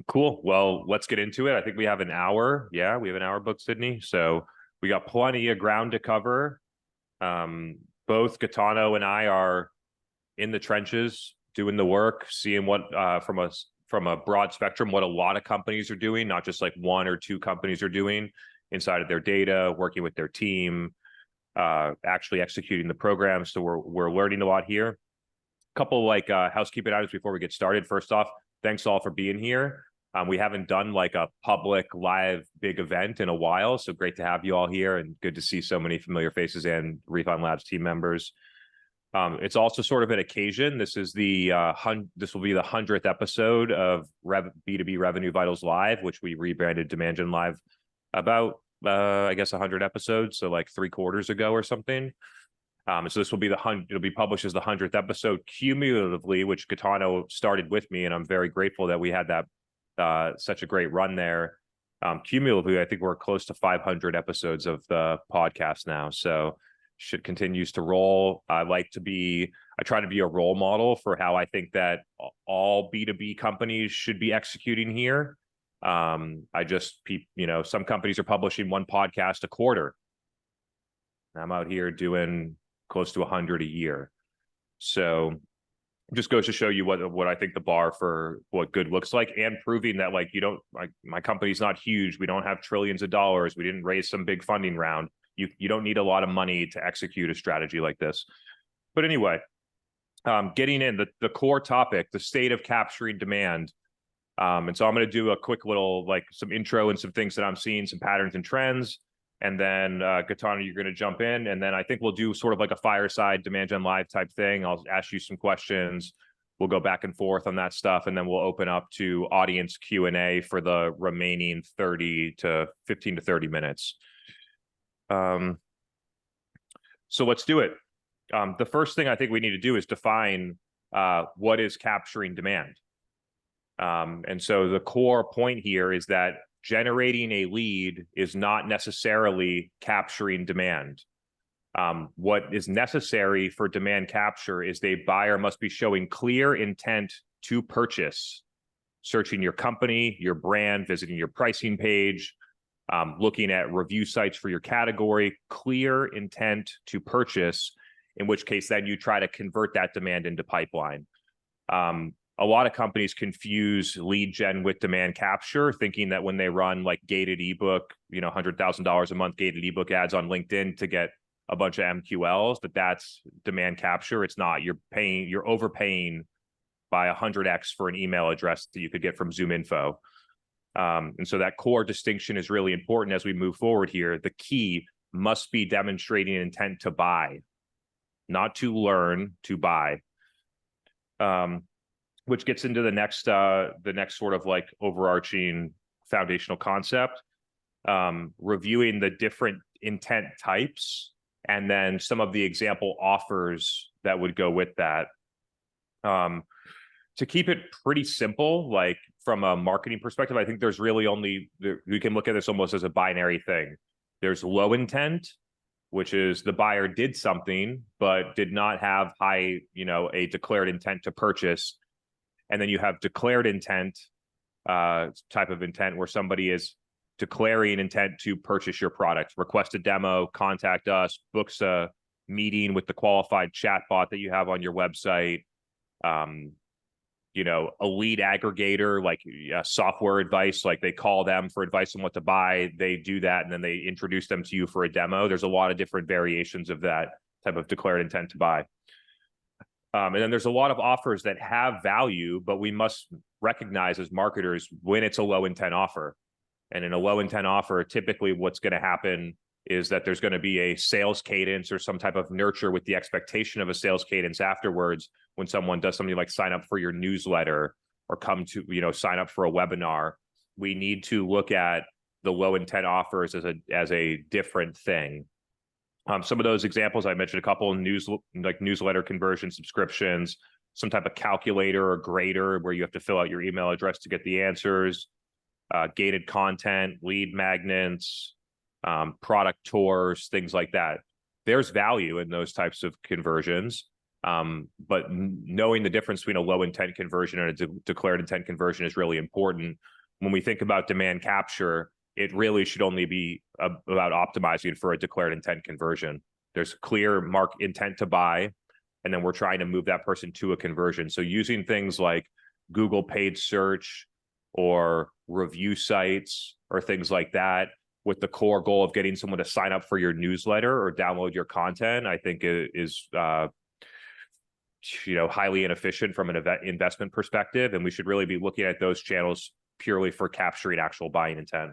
Cool. Well, let's get into it. I think we have an hour. Yeah, we have an hour booked, Sydney. So we got plenty of ground to cover. Both Gaetano and I are in the trenches doing the work, seeing what from a broad spectrum, what a lot of companies are doing, not just like one or two companies are doing inside of their data, working with their team, actually executing the program. So we're learning a lot here. A couple like housekeeping items before we get started. First off, thanks all for being here. We haven't done like a public live big event in a while, so great to have you all here and good to see so many familiar faces and Refund Labs team members. It's also sort of an occasion. This is this will be the 100th episode of B2B Revenue Vitals Live, which we rebranded Demand Gen Live about I guess 100 episodes, so like 3 quarters ago or something. So this will be it'll be published as the 100th episode cumulatively, which Gaetano started with me, and I'm very grateful that we had that such a great run there. Cumulatively, I think we're close to 500 episodes of the podcast now, so shit continues to roll. I try to be a role model for how I think that all B2B companies should be executing here. Some companies are publishing 1 podcast a quarter. I'm out here doing close to 100 a year. So just goes to show you what I think the bar for what good looks like, and proving that like my company's not huge. We don't have trillions of dollars. We didn't raise some big funding round. You don't need a lot of money to execute a strategy like this. But anyway, getting in the core topic, the state of capturing demand. And so I'm going to do a quick little like some intro and some things that I'm seeing, some patterns and trends. And then Gaetano, you're going to jump in, and then I think we'll do sort of like a fireside Demand Gen Live type thing. I'll ask you some questions. We'll go back and forth on that stuff, and then we'll open up to audience Q&A for the remaining 15 to 30 minutes. So let's do it. The first thing I think we need to do is define what is capturing demand. And so the core point here is that generating a lead is not necessarily capturing demand. What is necessary for demand capture is the buyer must be showing clear intent to purchase, searching your company, your brand, visiting your pricing page, looking at review sites for your category, clear intent to purchase, in which case then you try to convert that demand into pipeline. A lot of companies confuse lead gen with demand capture, thinking that when they run like gated ebook, $100,000 a month gated ebook ads on LinkedIn to get a bunch of MQLs, that's demand capture. It's not. You're overpaying by 100x for an email address that you could get from ZoomInfo. And so that core distinction is really important as we move forward here. The key must be demonstrating intent to buy, not to learn, to buy. Which gets into the next sort of like overarching foundational concept, reviewing the different intent types, and then some of the example offers that would go with that. To keep it pretty simple, like from a marketing perspective, I think there's really we can look at this almost as a binary thing. There's low intent, which is the buyer did something, but did not have a declared intent to purchase. And then you have declared intent, type of intent where somebody is declaring intent to purchase your product, request a demo, contact us, books a meeting with the qualified chatbot that you have on your website, a lead aggregator, like software advice, like they call them for advice on what to buy. They do that, and then they introduce them to you for a demo. There's a lot of different variations of that type of declared intent to buy. And then there's a lot of offers that have value, but we must recognize as marketers when it's a low intent offer. And in a low intent offer, typically what's going to happen is that there's going to be a sales cadence or some type of nurture with the expectation of a sales cadence afterwards when someone does something like sign up for your newsletter or come to, sign up for a webinar. We need to look at the low intent offers as a different thing. Some of those examples, I mentioned a couple, newsletter conversion subscriptions, some type of calculator or grader where you have to fill out your email address to get the answers, gated content, lead magnets, product tours, things like that. There's value in those types of conversions. But knowing the difference between a low intent conversion and a declared intent conversion is really important. When we think about demand capture, it really should only be about optimizing for a declared intent conversion. There's clear intent to buy, and then we're trying to move that person to a conversion. So using things like Google paid search or review sites or things like that with the core goal of getting someone to sign up for your newsletter or download your content, I think is highly inefficient from an investment perspective. And we should really be looking at those channels purely for capturing actual buying intent.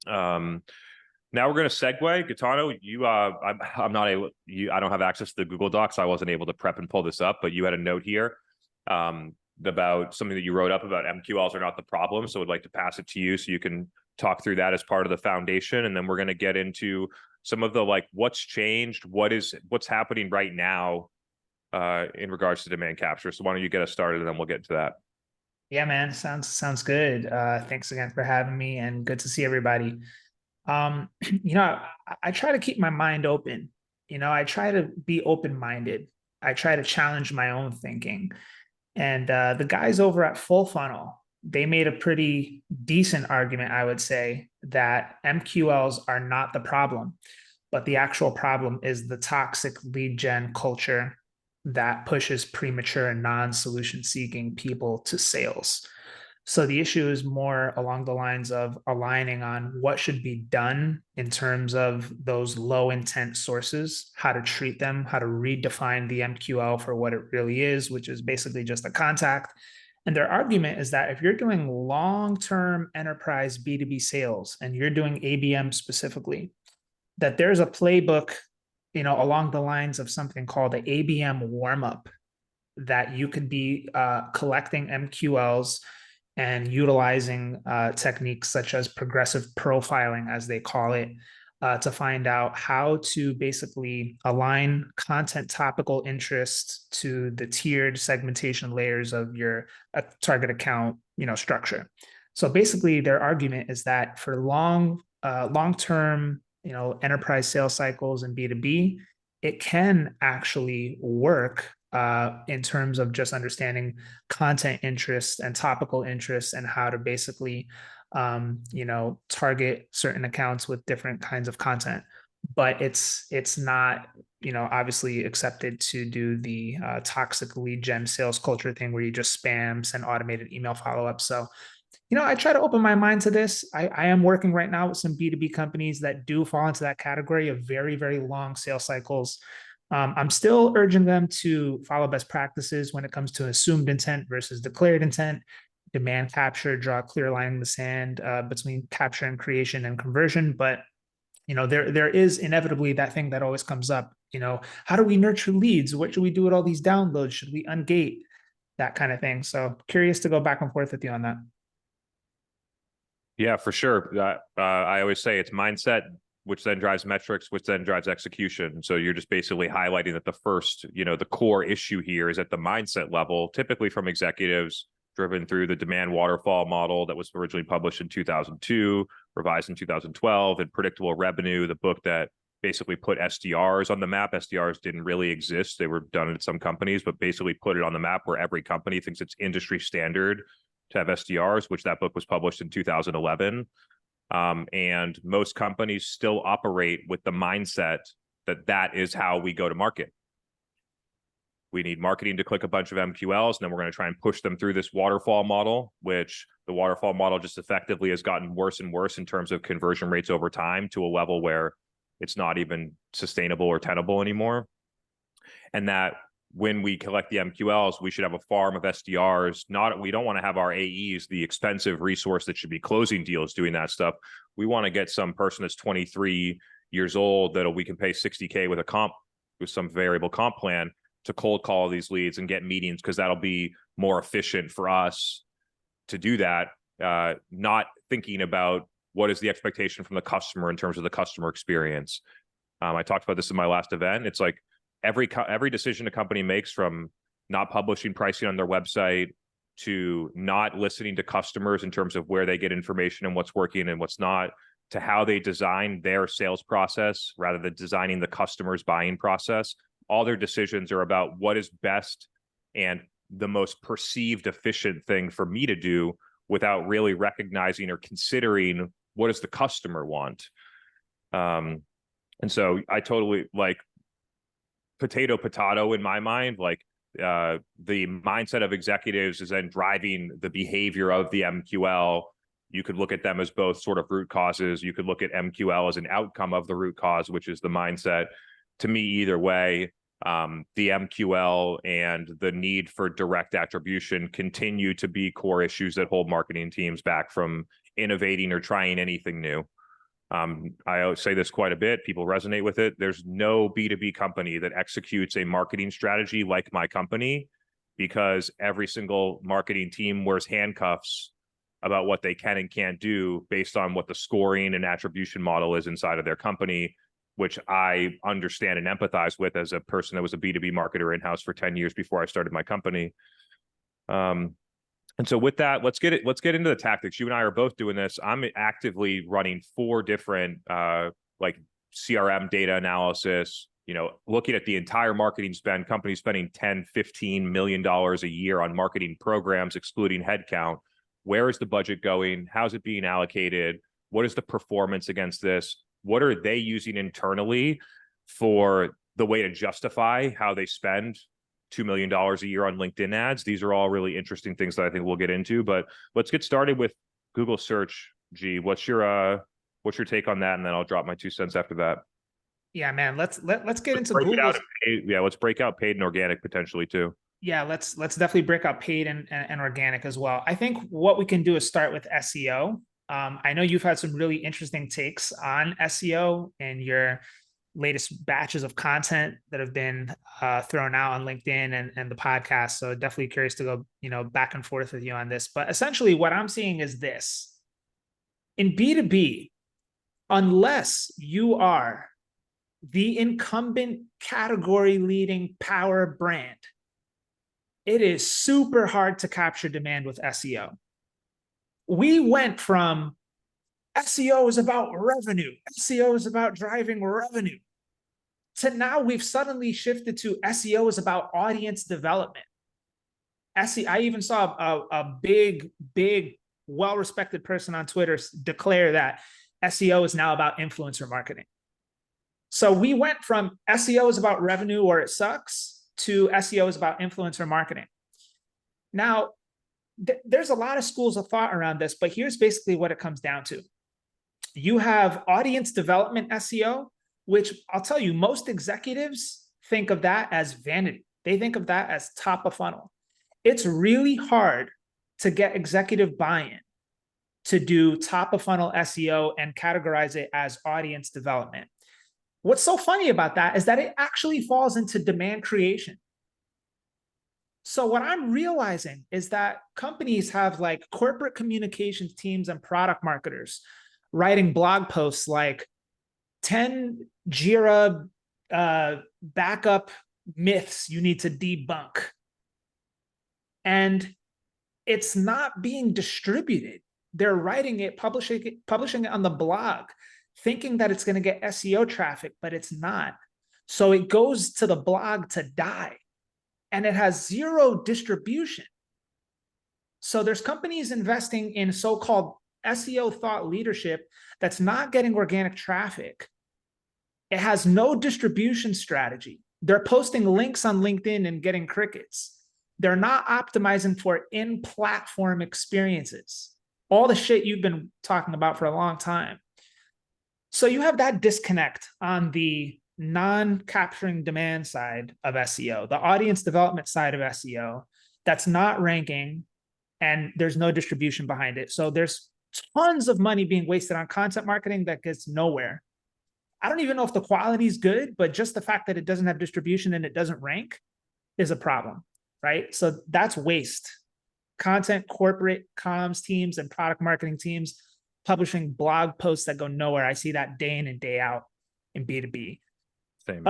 Now we're going to segue. Gaetano, I don't have access to the Google Docs, so I wasn't able to prep and pull this up, but you had a note here about something that you wrote up about MQLs are not the problem. So I'd like to pass it to you so you can talk through that as part of the foundation. And then we're going to get into some of the what's changed, what's happening right now in regards to demand capture. So why don't you get us started and then we'll get into that. Yeah, man. Sounds good. Thanks again for having me and good to see everybody. I try to keep my mind open. I try to be open-minded. I try to challenge my own thinking. And the guys over at Full Funnel, they made a pretty decent argument, I would say, that MQLs are not the problem, but the actual problem is the toxic lead gen culture that pushes premature and non-solution seeking people to sales. So the issue is more along the lines of aligning on what should be done in terms of those low intent sources, how to treat them, how to redefine the MQL for what it really is, which is basically just a contact. And their argument is that if you're doing long-term enterprise B2B sales and you're doing ABM specifically, that there's a playbook, along the lines of something called the ABM warm-up, that you could be collecting MQLs and utilizing techniques such as progressive profiling, as they call it, to find out how to basically align content topical interest to the tiered segmentation layers of your target account, structure. So basically, their argument is that for long-term, enterprise sales cycles and B2B, it can actually work in terms of just understanding content interests and topical interests and how to basically, target certain accounts with different kinds of content. But it's not, obviously accepted to do the toxic lead gen sales culture thing where you just spam, send automated email follow-up. So, I try to open my mind to this. I am working right now with some B2B companies that do fall into that category of very, very long sales cycles. I'm still urging them to follow best practices when it comes to assumed intent versus declared intent, demand capture, draw a clear line in the sand between capture and creation and conversion. But there is inevitably that thing that always comes up. How do we nurture leads? What should we do with all these downloads? Should we ungate? That kind of thing. So curious to go back and forth with you on that. Yeah, for sure. I always say it's mindset, which then drives metrics, which then drives execution. So you're just basically highlighting that the first, the core issue here is at the mindset level, typically from executives driven through the demand waterfall model that was originally published in 2002, revised in 2012, and Predictable Revenue, the book that basically put SDRs on the map. SDRs didn't really exist. They were done at some companies, but basically put it on the map where every company thinks it's industry standard to have SDRs, which that book was published in 2011. And most companies still operate with the mindset that is how we go to market. We need marketing to click a bunch of MQLs, and then we're going to try and push them through this waterfall model, which the waterfall model just effectively has gotten worse and worse in terms of conversion rates over time to a level where it's not even sustainable or tenable anymore. And that when we collect the MQLs, we should have a farm of SDRs. We don't want to have our AEs, the expensive resource that should be closing deals, doing that stuff. We want to get some person that's 23 years old that we can pay $60K with some variable comp plan to cold call these leads and get meetings, because that'll be more efficient for us to do that. Not thinking about what is the expectation from the customer in terms of the customer experience. I talked about this in my last event. It's like, every decision a company makes, from not publishing pricing on their website to not listening to customers in terms of where they get information and what's working and what's not, to how they design their sales process rather than designing the customer's buying process, all their decisions are about what is best and the most perceived efficient thing for me to do without really recognizing or considering what does the customer want. And so I totally like potato in my mind, like the mindset of executives is then driving the behavior of the MQL. You could look at them as both sort of root causes. You could look at MQL as an outcome of the root cause, which is the mindset. To me, either way, the MQL and the need for direct attribution continue to be core issues that hold marketing teams back from innovating or trying anything new. I say this quite a bit. People resonate with it. There's no B2B company that executes a marketing strategy like my company, because every single marketing team wears handcuffs about what they can and can't do based on what the scoring and attribution model is inside of their company, which I understand and empathize with as a person that was a B2B marketer in-house for 10 years before I started my company. And so with that, let's get into the tactics. You and I are both doing this. I'm actively running 4 different like CRM data analysis, looking at the entire marketing spend, companies spending $10-15 million a year on marketing programs, excluding headcount. Where is the budget going? How's it being allocated? What is the performance against this? What are they using internally for the way to justify how they spend $2 million a year on LinkedIn ads? These are all really interesting things that I think we'll get into, but let's get started with Google search. G, what's your take on that? And then I'll drop my 2 cents after that. Yeah, man, let's get into break Google. Let's break out paid and organic potentially too. Yeah, let's definitely break out paid and organic as well. I think what we can do is start with SEO. I know you've had some really interesting takes on SEO in your latest batches of content that have been thrown out on LinkedIn and the podcast. So definitely curious to go, back and forth with you on this. But essentially what I'm seeing is this. In B2B, unless you are the incumbent category leading power brand, it is super hard to capture demand with SEO. We went from SEO is about revenue, SEO is about driving revenue, to now we've suddenly shifted to SEO is about audience development. I even saw a big, well-respected person on Twitter declare that SEO is now about influencer marketing. So we went from SEO is about revenue or it sucks to SEO is about influencer marketing. Now, there's a lot of schools of thought around this, but here's basically what it comes down to. You have audience development SEO, which I'll tell you, most executives think of that as vanity. They think of that as top of funnel. It's really hard to get executive buy-in to do top of funnel SEO and categorize it as audience development. What's so funny about that is that it actually falls into demand creation. So what I'm realizing is that companies have like corporate communications teams and product marketers writing blog posts like 10 Jira backup myths you need to debunk. And it's not being distributed. They're writing it, publishing it on the blog, thinking that it's going to get SEO traffic, but it's not. So it goes to the blog to die, and it has zero distribution. So there's companies investing in so-called SEO thought leadership that's not getting organic traffic. It has no distribution strategy. They're posting links on LinkedIn and getting crickets. They're not optimizing for in-platform experiences. All the shit you've been talking about for a long time. So you have that disconnect on the non-capturing demand side of SEO, the audience development side of SEO, that's not ranking, and there's no distribution behind it. So there's tons of money being wasted on content marketing that gets nowhere. I don't even know if the quality is good, but just the fact that it doesn't have distribution and it doesn't rank is a problem, right? So that's waste. Content, corporate comms teams and product marketing teams publishing blog posts that go nowhere. I see that day in and day out in B2B. Same.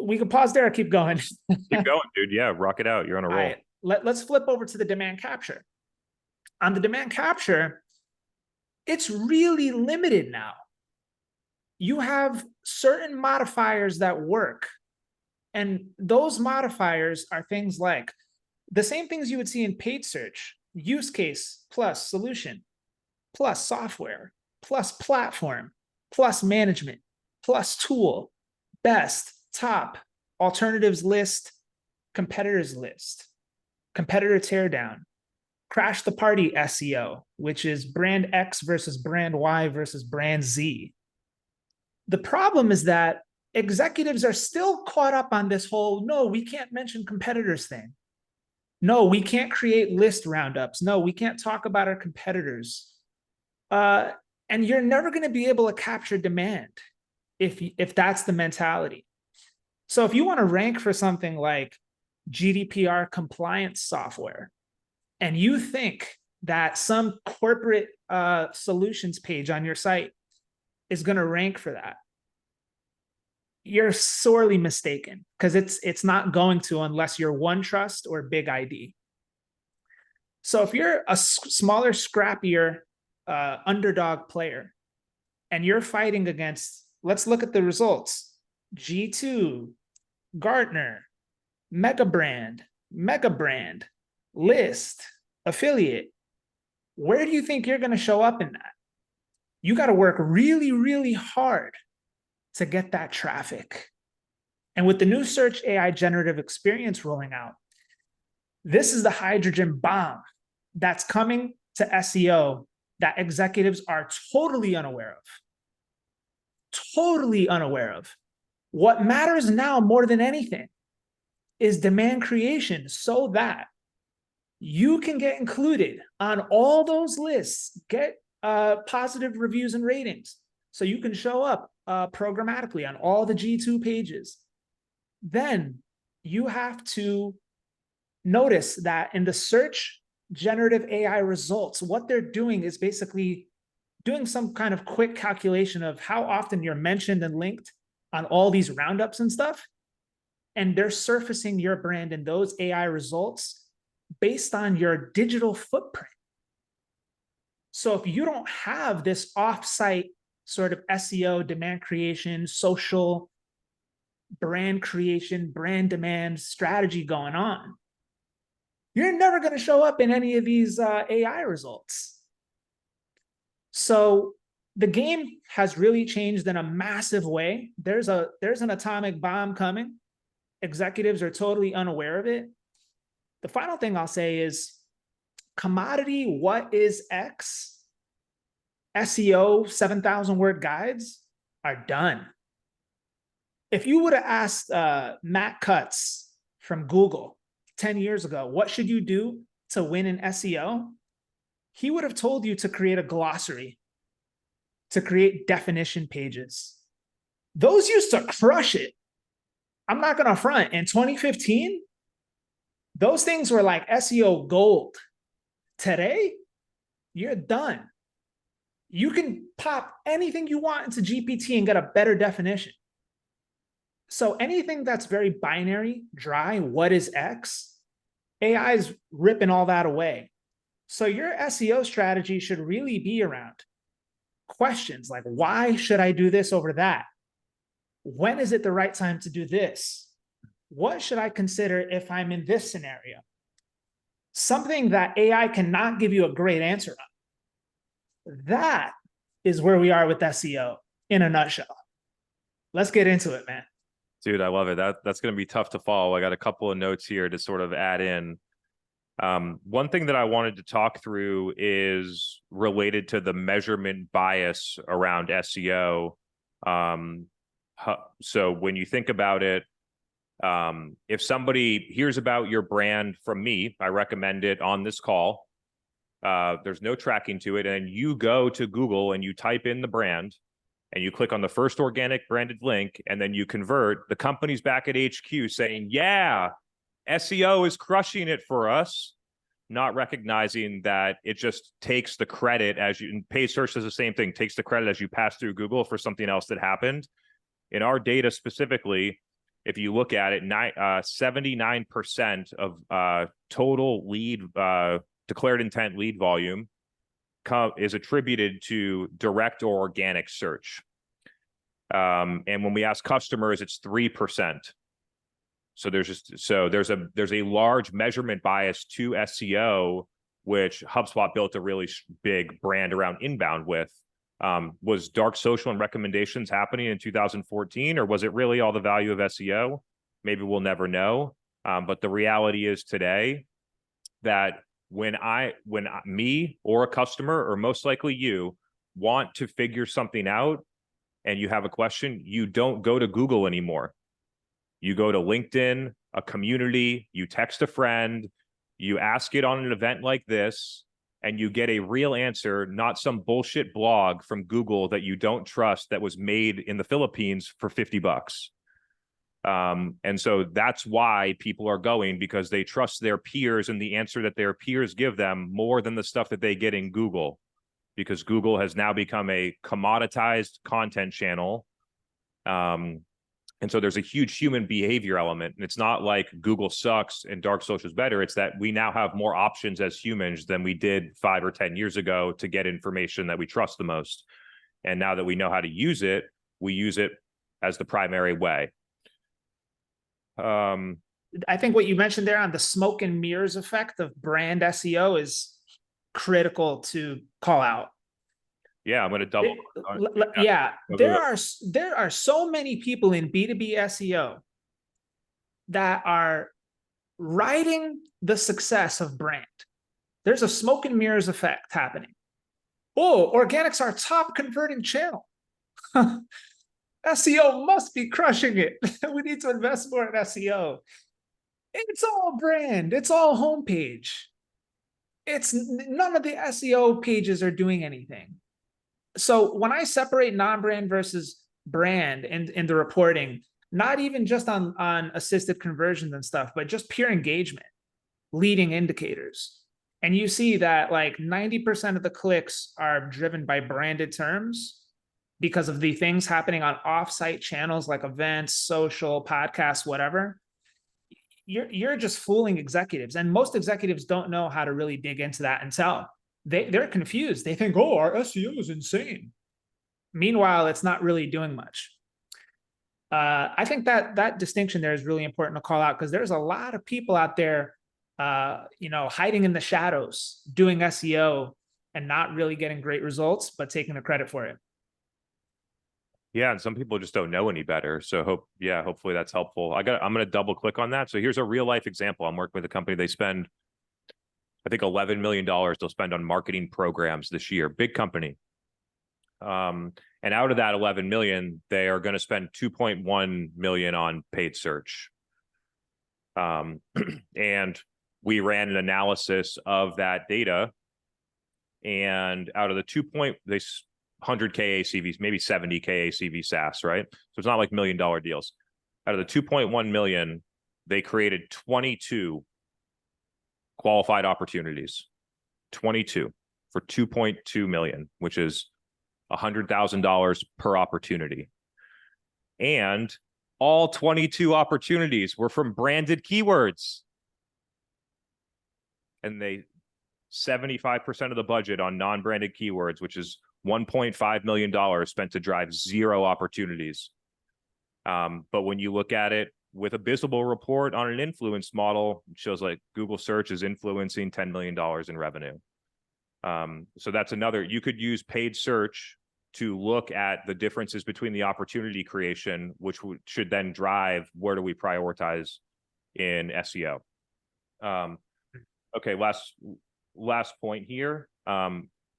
We can pause there or keep going. Keep going, dude. Yeah, rock it out. You're on a roll. Right. Let's flip over to the demand capture. On the demand capture, it's really limited now. You have certain modifiers that work And those modifiers are things like the same things you would see in paid search: use case plus solution, plus software, plus platform, plus management, plus tool, best, top, alternatives list, competitors list, competitor teardown, crash the party SEO, which is brand X versus brand Y versus brand Z. The problem is that executives are still caught up on this whole, no, we can't mention competitors thing. No, we can't create list roundups. No, we can't talk about our competitors. And you're never going to be able to capture demand if that's the mentality. So if you want to rank for something like GDPR compliance software, and you think that some corporate solutions page on your site is going to rank for that, you're sorely mistaken, because it's not going to, unless you're OneTrust or Big ID. So if you're a smaller, scrappier underdog player, and you're fighting against, let's look at the results: G2, Gartner, Mega Brand, List, Affiliate. Where do you think you're going to show up in that? You got to work really, really hard to get that traffic. And with the new search AI generative experience rolling out, this is the hydrogen bomb that's coming to SEO that executives are totally unaware of. Totally unaware of. What matters now more than anything is demand creation, so that you can get included on all those lists, get positive reviews and ratings, so you can show up programmatically on all the G2 pages. Then you have to notice that in the search generative AI results, what they're doing is basically doing some kind of quick calculation of how often you're mentioned and linked on all these roundups and stuff. And they're surfacing your brand in those AI results based on your digital footprint. So if you don't have this offsite sort of SEO, demand creation, social brand creation, brand demand strategy going on, you're never going to show up in any of these AI results. So the game has really changed in a massive way. There's an atomic bomb coming. Executives are totally unaware of it. The final thing I'll say is commodity, what is X? SEO 7,000 word guides are done. If you would have asked Matt Cutts from Google 10 years ago, what should you do to win in SEO? He would have told you to create a glossary, to create definition pages. Those used to crush it. I'm not going to front. In 2015, those things were like SEO gold. Today, you're done. You can pop anything you want into GPT and get a better definition. So anything that's very binary, dry, what is X? AI is ripping all that away. So your SEO strategy should really be around questions like, why should I do this over that? When is it the right time to do this? What should I consider if I'm in this scenario? Something that AI cannot give you a great answer on. That is where we are with SEO in a nutshell. Let's get into it, man. Dude, I love it. That's going to be tough to follow. I got a couple of notes here to sort of add in. One thing that I wanted to talk through is related to the measurement bias around SEO. So when you think about it, if somebody hears about your brand from me, I recommend it on this call. There's no tracking to it. And you go to Google and you type in the brand and you click on the first organic branded link, and then you convert. The company's back at HQ saying, yeah, SEO is crushing it for us, not recognizing that it just takes the credit as you, and paid search does the same thing, takes the credit as you pass through Google for something else that happened. In our data specifically, if you look at it, 79% of total lead, declared intent lead volume is attributed to direct or organic search. And when we ask customers, it's 3%. So there's a large measurement bias to SEO, which HubSpot built a really big brand around inbound with. Was dark social and recommendations happening in 2014, or was it really all the value of SEO? Maybe we'll never know. But the reality is today that when me or a customer, or most likely you, want to figure something out and you have a question, you don't go to Google anymore. You go to LinkedIn, a community, you text a friend, you ask it on an event like this, and you get a real answer, not some bullshit blog from Google that you don't trust that was made in the Philippines for $50. And so that's why people are going, because they trust their peers and the answer that their peers give them more than the stuff that they get in Google, because Google has now become a commoditized content channel. And so there's a huge human behavior element. And it's not like Google sucks and dark social is better. It's that we now have more options as humans than we did 5 or 10 years ago to get information that we trust the most. And now that we know how to use it, we use it as the primary way. I think what you mentioned there on the smoke and mirrors effect of brand SEO is critical to call out. Yeah, I'm going to double. Yeah, there are so many people in B2B SEO that are riding the success of brand. There's a smoke and mirrors effect happening. Oh, organic's our top converting channel. SEO must be crushing it. We need to invest more in SEO. It's all brand. It's all homepage. It's none of the SEO pages are doing anything. So when I separate non-brand versus brand in the reporting, not even just on assisted conversions and stuff, but just pure engagement, leading indicators. And you see that like 90% of the clicks are driven by branded terms because of the things happening on off-site channels like events, social, podcasts, whatever. You're just fooling executives. And most executives don't know how to really dig into that and tell. They're confused. They think, oh, our SEO is insane. Meanwhile, it's not really doing much. I think that distinction there is really important to call out, because there's a lot of people out there, hiding in the shadows, doing SEO and not really getting great results, but taking the credit for it. Yeah, and some people just don't know any better. So hopefully that's helpful. I'm going to double click on that. So here's a real life example. I'm working with a company. They spend, I think, $11 million they'll spend on marketing programs this year. Big company. And out of that 11 million, they are going to spend 2.1 million on paid search. And we ran an analysis of that data. And out of the 100K ACVs, maybe 70K ACV SaaS, right? So it's not like $1 million deals. Out of the 2.1 million, they created 22 qualified opportunities, 22 for 2.2 million, which is $100,000 per opportunity. And all 22 opportunities were from branded keywords. And 75% of the budget on non-branded keywords, which is $1.5 million spent to drive 0 opportunities. But when you look at it with a visible report on an influence model, it shows like Google search is influencing $10 million in revenue. So that's another, you could use paid search to look at the differences between the opportunity creation, which should then drive where do we prioritize in SEO. Okay, last point here.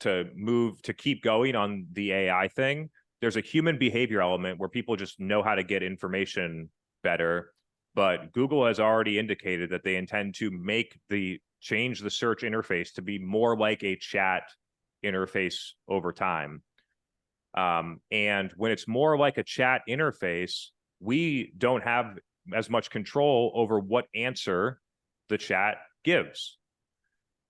To keep going on the AI thing, there's a human behavior element where people just know how to get information better. But Google has already indicated that they intend to change the search interface to be more like a chat interface over time. And when it's more like a chat interface, we don't have as much control over what answer the chat gives.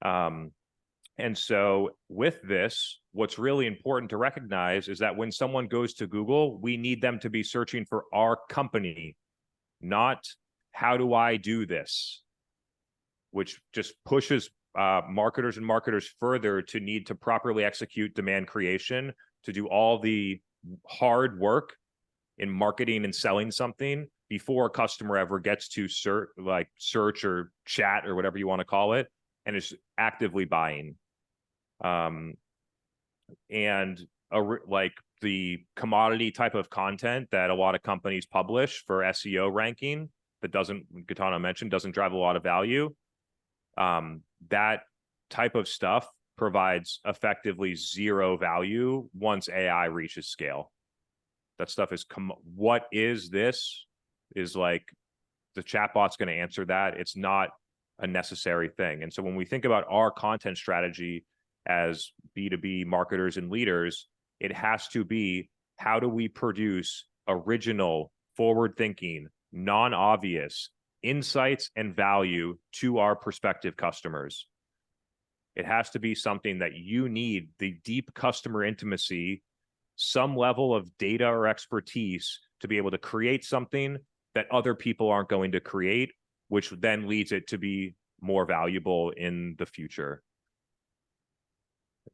And so with this, what's really important to recognize is that when someone goes to Google, we need them to be searching for our company, not how do I do this, which just pushes marketers and marketers further to need to properly execute demand creation, to do all the hard work in marketing and selling something before a customer ever gets to search or chat or whatever you want to call it, and is actively buying. And like the commodity type of content that a lot of companies publish for SEO ranking that Gaetano mentioned, doesn't drive a lot of value. That type of stuff provides effectively zero value once AI reaches scale. That stuff is, what is this? Is like, the chatbot's going to answer that. It's not a necessary thing. And so when we think about our content strategy as B2B marketers and leaders, it has to be, how do we produce original, forward-thinking, non-obvious insights and value to our prospective customers? It has to be something that you need the deep customer intimacy, some level of data or expertise to be able to create something that other people aren't going to create, which then leads it to be more valuable in the future.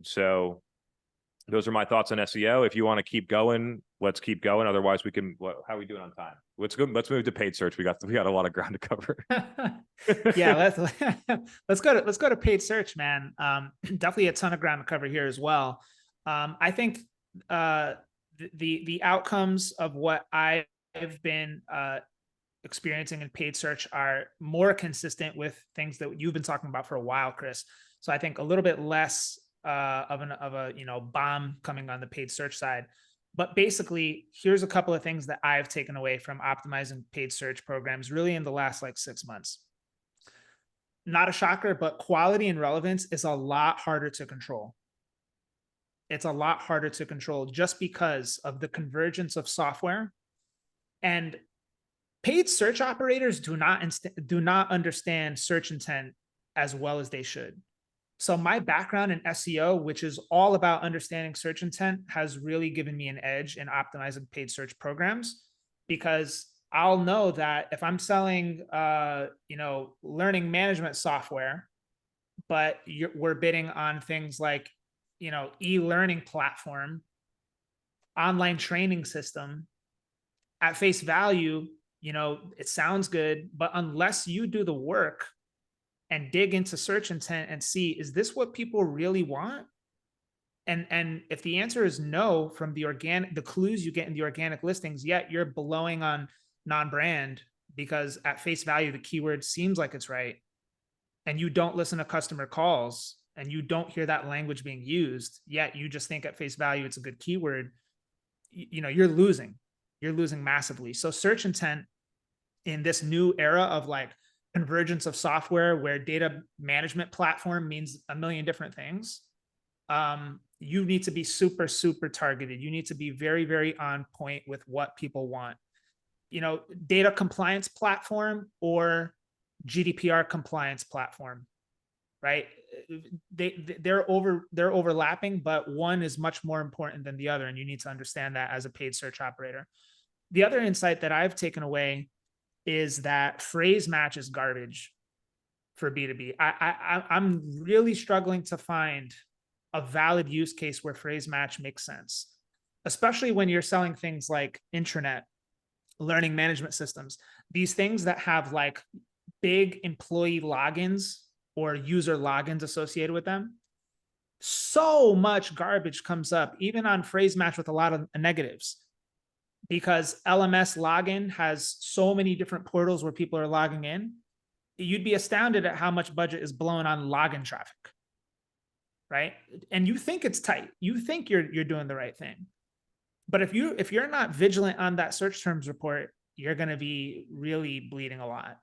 So those are my thoughts on SEO. If you want to keep going, let's keep going. Otherwise, we can. How are we doing on time? Let's move to paid search. We got a lot of ground to cover. Yeah, let's go to paid search, man. Definitely a ton of ground to cover here as well. I think the outcomes of what I've been experiencing in paid search are more consistent with things that you've been talking about for a while, Chris. So I think a little bit less of a bomb coming on the paid search side. But basically, here's a couple of things that I've taken away from optimizing paid search programs really in the last like 6 months. Not a shocker, but quality and relevance is a lot harder to control. It's a lot harder to control just because of the convergence of software. And paid search operators do not understand search intent as well as they should. So my background in SEO, which is all about understanding search intent, has really given me an edge in optimizing paid search programs, because I'll know that if I'm selling, learning management software, but we're bidding on things like, e-learning platform, online training system, at face value, it sounds good, but unless you do the work and dig into search intent and see, is this what people really want? And if the answer is no, from the clues you get in the organic listings, yet you're blowing on non-brand because at face value, the keyword seems like it's right, and you don't listen to customer calls and you don't hear that language being used, yet you just think at face value it's a good keyword, you're losing massively. So search intent in this new era of like convergence of software where data management platform means a million different things, you need to be super, super targeted. You need to be very, very on point with what people want. Data compliance platform or GDPR compliance platform, right? They're overlapping, but one is much more important than the other, and you need to understand that as a paid search operator. The other insight that I've taken away is that phrase match is garbage for B2B. I'm really struggling to find a valid use case where phrase match makes sense, especially when you're selling things like intranet, learning management systems, these things that have like big employee logins or user logins associated with them. So much garbage comes up, even on phrase match, with a lot of negatives, because LMS login has so many different portals where people are logging in. You'd be astounded at how much budget is blown on login traffic, right? And you think it's tight. You think you're doing the right thing. But if you're not vigilant on that search terms report, you're going to be really bleeding a lot.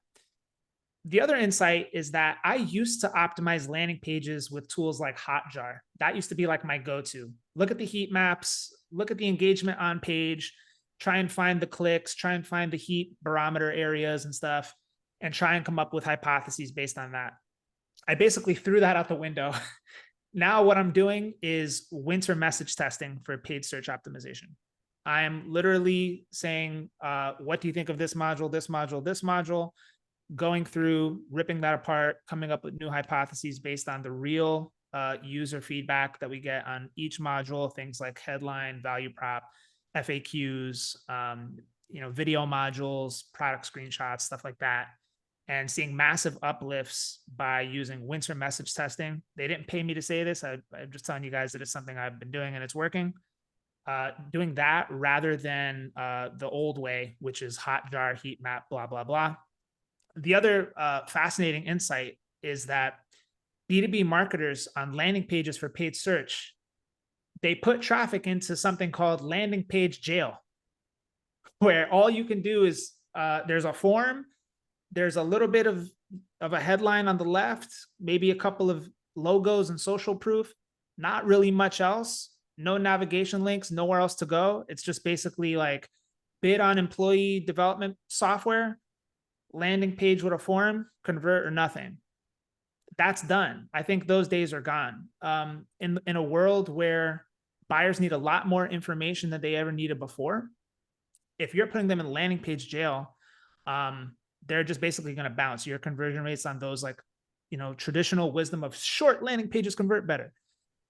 The other insight is that I used to optimize landing pages with tools like Hotjar. That used to be like my go-to. Look at the heat maps, look at the engagement on page, try and find the clicks, try and find the heat barometer areas and stuff, and try and come up with hypotheses based on that. I basically threw that out the window. Now what I'm doing is winter message testing for paid search optimization. I'm literally saying, what do you think of this module, this module, this module? Going through, ripping that apart, coming up with new hypotheses based on the real user feedback that we get on each module, things like headline, value prop, FAQs, video modules, product screenshots, stuff like that, and seeing massive uplifts by using winter message testing. They didn't pay me to say this. I'm just telling you guys that it's something I've been doing and it's working. Doing that rather than the old way, which is hot jar, heat map, blah, blah, blah. The other fascinating insight is that B2B marketers on landing pages for paid search, they put traffic into something called landing page jail, where all you can do is there's a form, there's a little bit of a headline on the left, maybe a couple of logos and social proof, not really much else, no navigation links, nowhere else to go. It's just basically like bid on employee development software, landing page with a form, convert or nothing. That's done. I think those days are gone. In a world where buyers need a lot more information than they ever needed before, if you're putting them in landing page jail, they're just basically going to bounce. Your conversion rates on those, like, traditional wisdom of short landing pages convert better,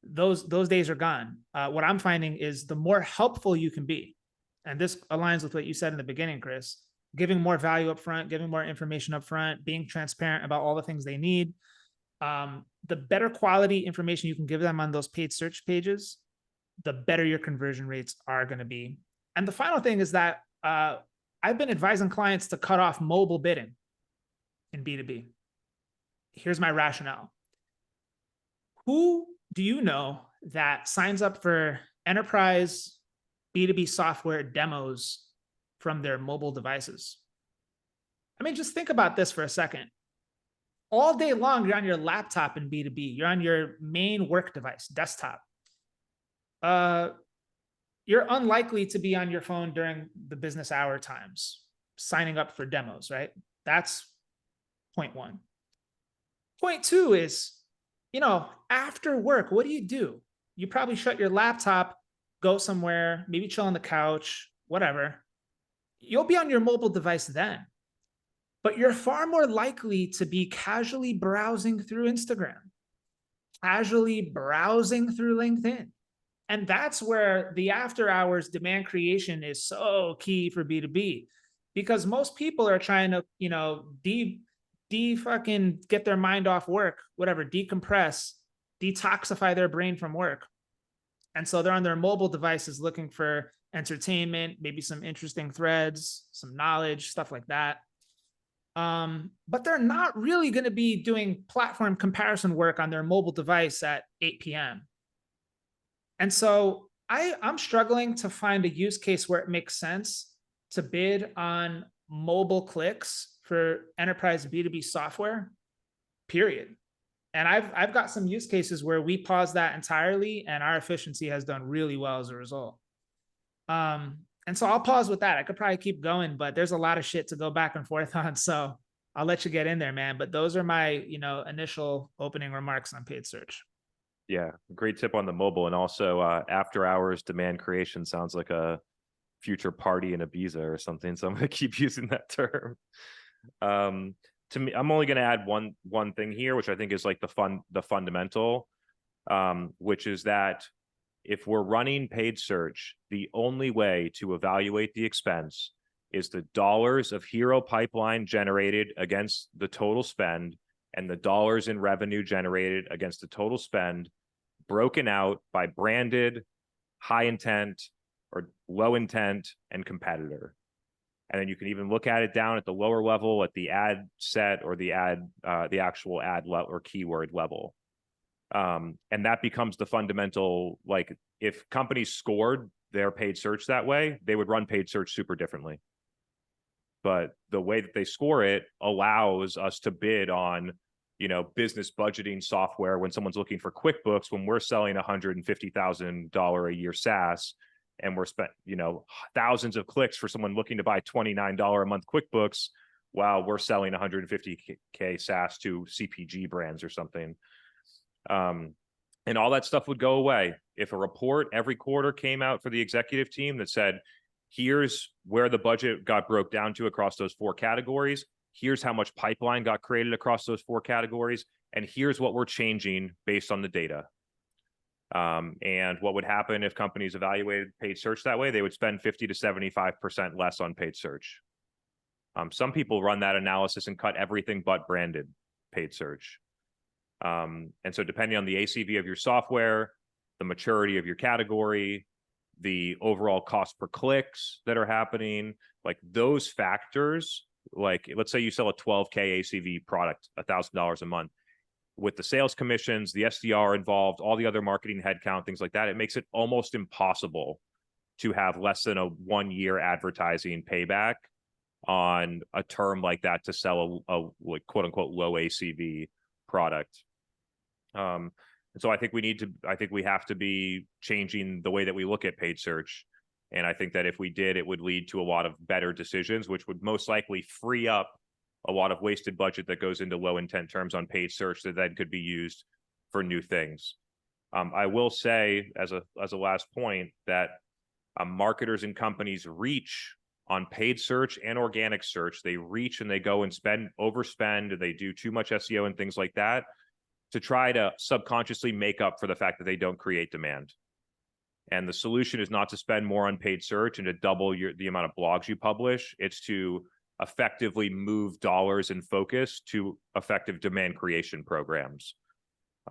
those days are gone. What I'm finding is the more helpful you can be, and this aligns with what you said in the beginning, Chris, giving more value up front, giving more information up front, being transparent about all the things they need. The better quality information you can give them on those paid search pages, the better your conversion rates are going to be. And the final thing is that I've been advising clients to cut off mobile bidding in B2B. Here's my rationale. Who do you know that signs up for enterprise B2B software demos from their mobile devices? I mean, just think about this for a second. All day long, you're on your laptop in B2B. You're on your main work device, desktop. You're unlikely to be on your phone during the business hour times, signing up for demos, right? That's point one. Point two is, after work, what do? You probably shut your laptop, go somewhere, maybe chill on the couch, whatever. You'll be on your mobile device then. But you're far more likely to be casually browsing through Instagram, casually browsing through LinkedIn. And that's where the after hours demand creation is so key for B2B, because most people are trying to, fucking get their mind off work, whatever, decompress, detoxify their brain from work. And so they're on their mobile devices looking for entertainment, maybe some interesting threads, some knowledge, stuff like that. But they're not really going to be doing platform comparison work on their mobile device at 8 p.m. And so I'm struggling to find a use case where it makes sense to bid on mobile clicks for enterprise B2B software, period. And I've got some use cases where we pause that entirely and our efficiency has done really well as a result. And so I'll pause with that. I could probably keep going, but there's a lot of shit to go back and forth on. So I'll let you get in there, man. But those are my, initial opening remarks on paid search. Yeah, great tip on the mobile. And also after hours demand creation sounds like a future party in Ibiza or something. So I'm going to keep using that term. To me, I'm only going to add one thing here, which I think is like the fundamental, which is that if we're running paid search, the only way to evaluate the expense is the dollars of hero pipeline generated against the total spend and the dollars in revenue generated against the total spend, broken out by branded, high intent, or low intent, and competitor. And then you can even look at it down at the lower level at the ad set or the actual ad level or keyword level. And that becomes the fundamental, like if companies scored their paid search that way, they would run paid search super differently. But the way that they score it allows us to bid on, business budgeting software when someone's looking for QuickBooks, when we're selling $150,000 a year SaaS and we're spent, thousands of clicks for someone looking to buy $29 a month QuickBooks while we're selling $150K SaaS to CPG brands or something. And all that stuff would go away if a report every quarter came out for the executive team that said, here's where the budget got broke down to across those 4 categories. Here's how much pipeline got created across those 4 categories. And here's what we're changing based on the data. And what would happen if companies evaluated paid search that way? They would spend 50 to 75% less on paid search. Some people run that analysis and cut everything but branded paid search. And so depending on the ACV of your software, the maturity of your category, the overall cost per clicks that are happening, like those factors, like let's say you sell a 12K ACV product, $1,000 a month, with the sales commissions, the SDR involved, all the other marketing headcount, things like that, it makes it almost impossible to have less than a 1-year advertising payback on a term like that to sell a like quote unquote low ACV product. And so I think we have to be changing the way that we look at paid search. And I think that if we did, it would lead to a lot of better decisions, which would most likely free up a lot of wasted budget that goes into low intent terms on paid search that then could be used for new things. I will say as a last point that marketers and companies reach on paid search and organic search. They reach and they go and overspend. They do too much SEO and things like that to try to subconsciously make up for the fact that they don't create demand. And the solution is not to spend more on paid search and to double the amount of blogs you publish. It's to effectively move dollars and focus to effective demand creation programs.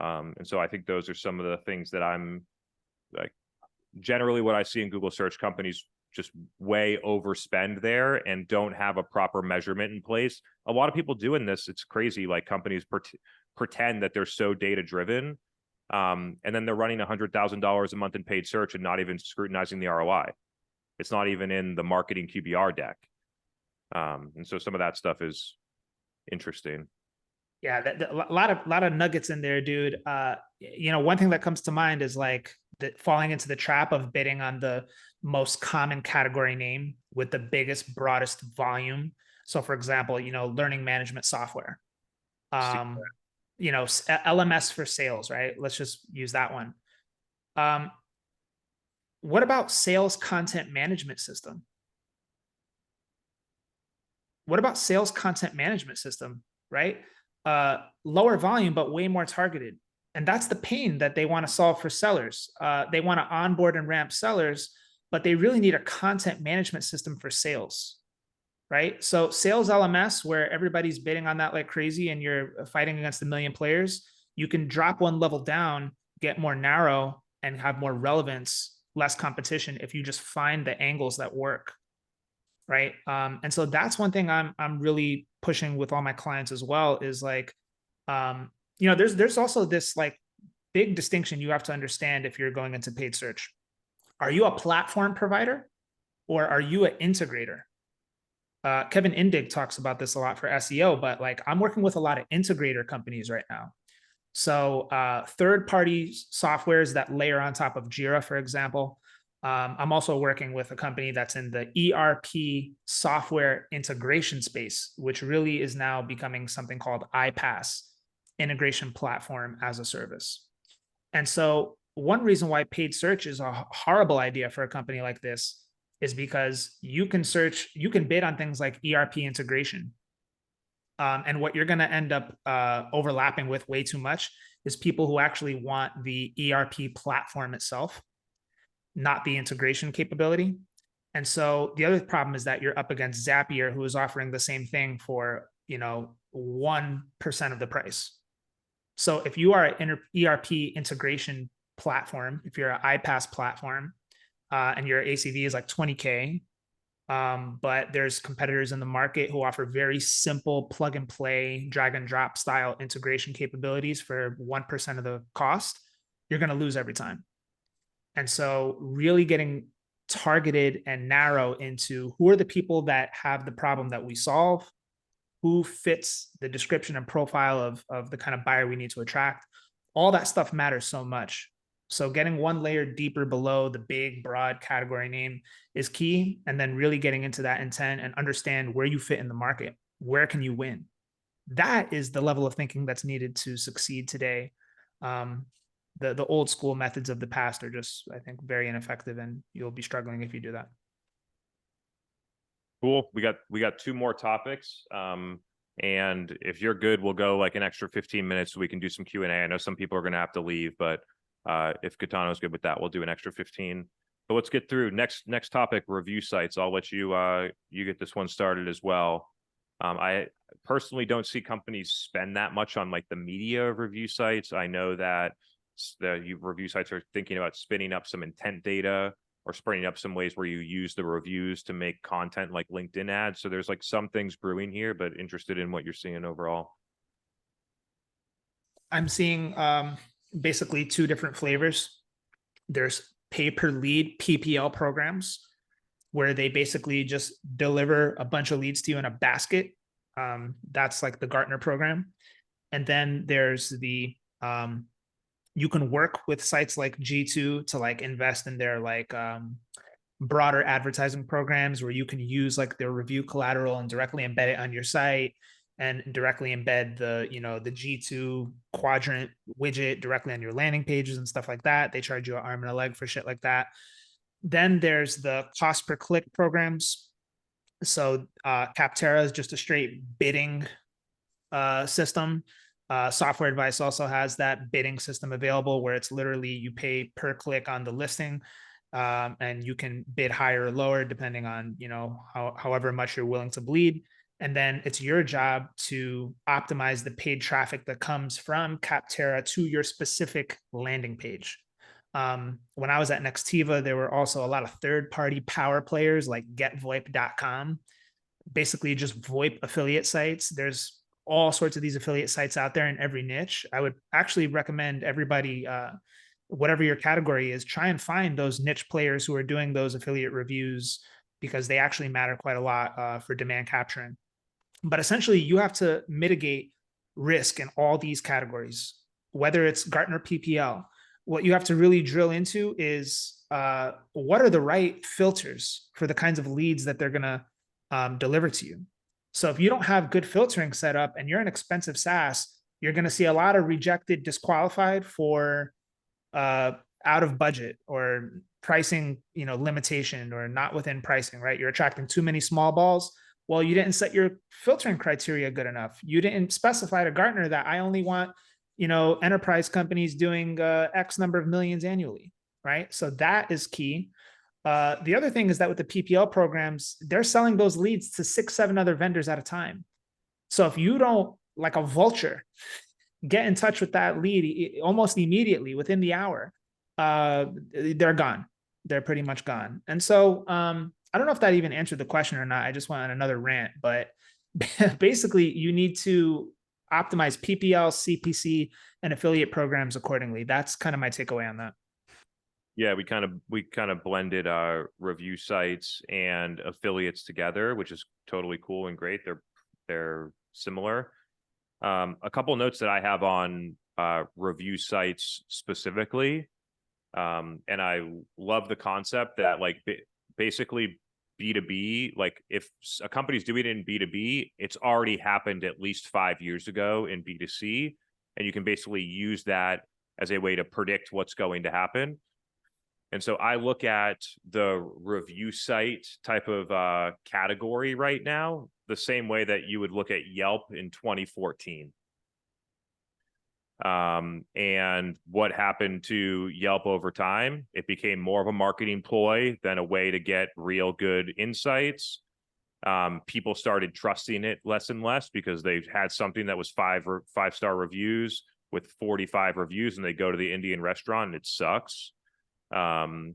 And so I think those are some of the things that I'm like, generally what I see in Google search companies just way overspend there and don't have a proper measurement in place. A lot of people doing this, it's crazy. Like companies pretend that they're so data driven. And then they're running $100,000 a month in paid search and not even scrutinizing the ROI. It's not even in the marketing QBR deck. And so some of that stuff is interesting. Yeah, a lot of nuggets in there, dude. One thing that comes to mind is like falling into the trap of bidding on the most common category name with the biggest, broadest volume. So, for example, learning management software. LMS for sales, right? Let's just use that one. What about sales content management system? What about sales content management system, right? Lower volume, but way more targeted. And that's the pain that they want to solve for sellers. They want to onboard and ramp sellers, but they really need a content management system for sales, right? So sales LMS, where everybody's bidding on that like crazy and you're fighting against 1 million players, you can drop one level down, get more narrow and have more relevance, less competition if you just find the angles that work. Right. And so that's one thing I'm really pushing with all my clients as well is like, there's also this like big distinction you have to understand if you're going into paid search. Are you a platform provider or are you an integrator? Kevin Indig talks about this a lot for SEO, but like I'm working with a lot of integrator companies right now. So third-party softwares that layer on top of Jira, for example. I'm also working with a company that's in the ERP software integration space, which really is now becoming something called iPaaS, Integration Platform as a Service. And so one reason why paid search is a horrible idea for a company like this is because you can bid on things like ERP integration. And what you're going to end up overlapping with way too much is people who actually want the ERP platform itself, not the integration capability. And so the other problem is that you're up against Zapier, who is offering the same thing for 1% of the price. So if you are an ERP integration platform, if you're an iPaaS platform, and your ACV is like 20K, but there's competitors in the market who offer very simple plug and play, drag and drop style integration capabilities for 1% of the cost, you're going to lose every time. And so really getting targeted and narrow into who are the people that have the problem that we solve, who fits the description and profile of the kind of buyer we need to attract. All that stuff matters so much. So getting one layer deeper below the big, broad category name is key. And then really getting into that intent and understand where you fit in the market. Where can you win? That is the level of thinking that's needed to succeed today. The old school methods of the past are just, I think, very ineffective, and you'll be struggling if you do that. Cool. We got 2 more topics. And if you're good, we'll go like an extra 15 minutes so we can do some Q&A. I know some people are going to have to leave, but If Gaetano's good with that, we'll do an extra 15. But let's get through next topic, review sites. I'll let you you get this one started as well. I personally don't see companies spend that much on like the media of review sites. I know that the review sites are thinking about spinning up some intent data or spinning up some ways where you use the reviews to make content like LinkedIn ads. So there's like some things brewing here, but interested in what you're seeing overall. I'm seeing basically two different flavors. There's pay per lead PPL programs where they basically just deliver a bunch of leads to you in a basket. That's like the Gartner program. And then there's the you can work with sites like G2 to like invest in their like broader advertising programs where you can use like their review collateral and directly embed it on your site and directly embed the, you know, the G2 quadrant widget directly on your landing pages and stuff like that. They charge you an arm and a leg for shit like that. Then there's the cost per click programs. So Capterra is just a straight bidding system. Software Advice also has that bidding system available where it's literally you pay per click on the listing, and you can bid higher or lower depending on, you know, however much you're willing to bleed. And then it's your job to optimize the paid traffic that comes from Capterra to your specific landing page. When I was at Nextiva, there were also a lot of third-party power players like GetVoip.com, basically just VoIP affiliate sites. There's all sorts of these affiliate sites out there in every niche. I would actually recommend everybody, whatever your category is, try and find those niche players who are doing those affiliate reviews because they actually matter quite a lot for demand capturing. But essentially, you have to mitigate risk in all these categories, whether it's Gartner PPL. What you have to really drill into is what are the right filters for the kinds of leads that they're going to deliver to you. So if you don't have good filtering set up and you're an expensive SaaS, you're going to see a lot of rejected, disqualified for out of budget or pricing, you know, limitation or not within pricing, right? You're attracting too many small balls. Well, you didn't set your filtering criteria good enough. You didn't specify to Gartner that I only want, you know, enterprise companies doing X number of millions annually, right? So that is key. The other thing is that with the PPL programs, they're selling those leads to 6, 7 other vendors at a time. So if you don't, like a vulture, get in touch with that lead almost immediately within the hour, they're gone. They're pretty much gone. And so I don't know if that even answered the question or not. I just went on another rant, but basically you need to optimize PPL, CPC, and affiliate programs accordingly. That's kind of my takeaway on that. Yeah, we kind of blended review sites and affiliates together, which is totally cool and great. They're similar. A couple notes that I have on review sites specifically, and I love the concept that like basically B2B, like if a company's doing it in B2B, it's already happened at least 5 years ago in B2C, and you can basically use that as a way to predict what's going to happen. And so I look at the review site type of category right now the same way that you would look at Yelp in 2014. And what happened to Yelp over time? It became more of a marketing ploy than a way to get real good insights. People started trusting it less and less because they had something that was 5-star reviews with 45 reviews, and they go to the Indian restaurant and it sucks. And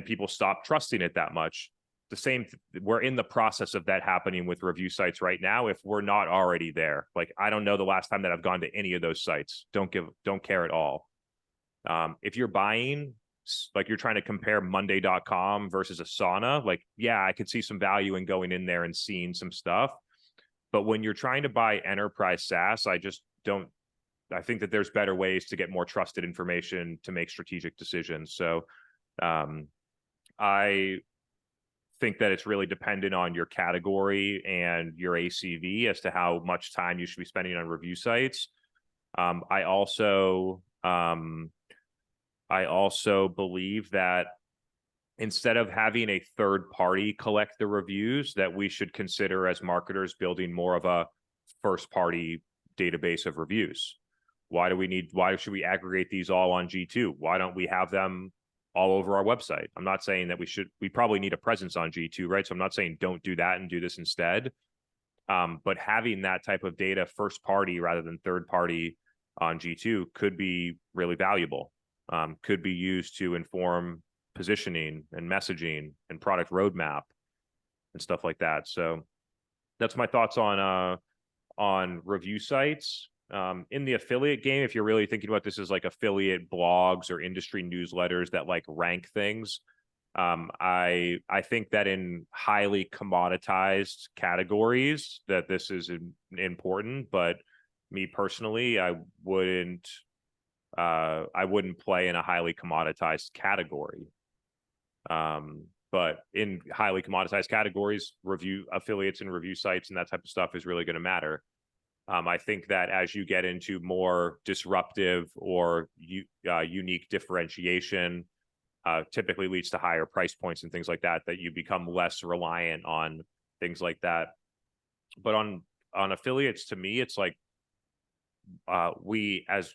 people stop trusting it that much. The same, we're in the process of that happening with review sites right now. If we're not already there, like, I don't know the last time that I've gone to any of those sites. Don't care at all. If you're buying, like you're trying to compare Monday.com versus Asana, like, yeah, I could see some value in going in there and seeing some stuff. But when you're trying to buy enterprise SaaS, I think that there's better ways to get more trusted information to make strategic decisions. So I think that it's really dependent on your category and your ACV as to how much time you should be spending on review sites. I also believe that instead of having a third party collect the reviews, that we should consider as marketers building more of a first party database of reviews. Why should we aggregate these all on G2? Why don't we have them all over our website? I'm not saying that we probably need a presence on G2, right? So I'm not saying don't do that and do this instead. But having that type of data first party rather than third party on G2 could be really valuable, could be used to inform positioning and messaging and product roadmap and stuff like that. So that's my thoughts on review sites. In the affiliate game, if you're really thinking about this as like affiliate blogs or industry newsletters that like rank things, I think that in highly commoditized categories that this is important, but me personally, I wouldn't play in a highly commoditized category. But in highly commoditized categories, review affiliates and review sites and that type of stuff is really going to matter. I think that as you get into more disruptive or unique differentiation, typically leads to higher price points and things like that, that you become less reliant on things like that. But on affiliates, to me, it's like as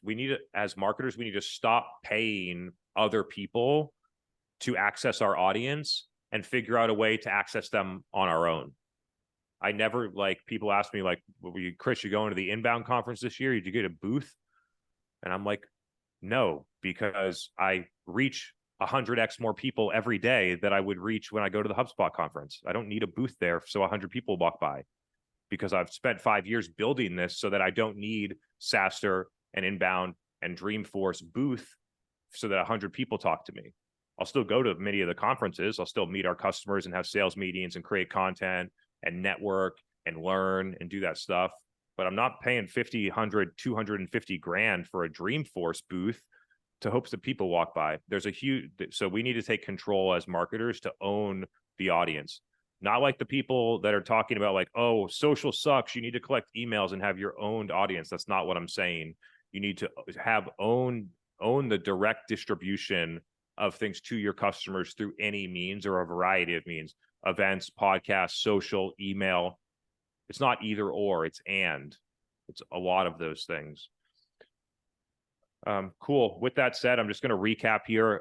marketers, we need to stop paying other people to access our audience and figure out a way to access them on our own. I never, like, people ask me like, Chris, you going to the Inbound conference this year? Did you get a booth? And I'm like, no, because I reach 100x more people every day that I would reach when I go to the HubSpot conference. I don't need a booth there so 100 people walk by, because I've spent 5 years building this so that I don't need SaaStr and Inbound and Dreamforce booth so that 100 people talk to me. I'll still go to many of the conferences. I'll still meet our customers and have sales meetings and create content and network and learn and do that stuff. But I'm not paying 50, 100, 250 grand for a Dreamforce booth to hopes that people walk by. So we need to take control as marketers to own the audience. Not like the people that are talking about like, oh, social sucks, you need to collect emails and have your owned audience. That's not what I'm saying. You need to own the direct distribution of things to your customers through any means or a variety of means: events, podcasts, social, email. It's not either or, it's a lot of those things. Cool. With that said, I'm just going to recap here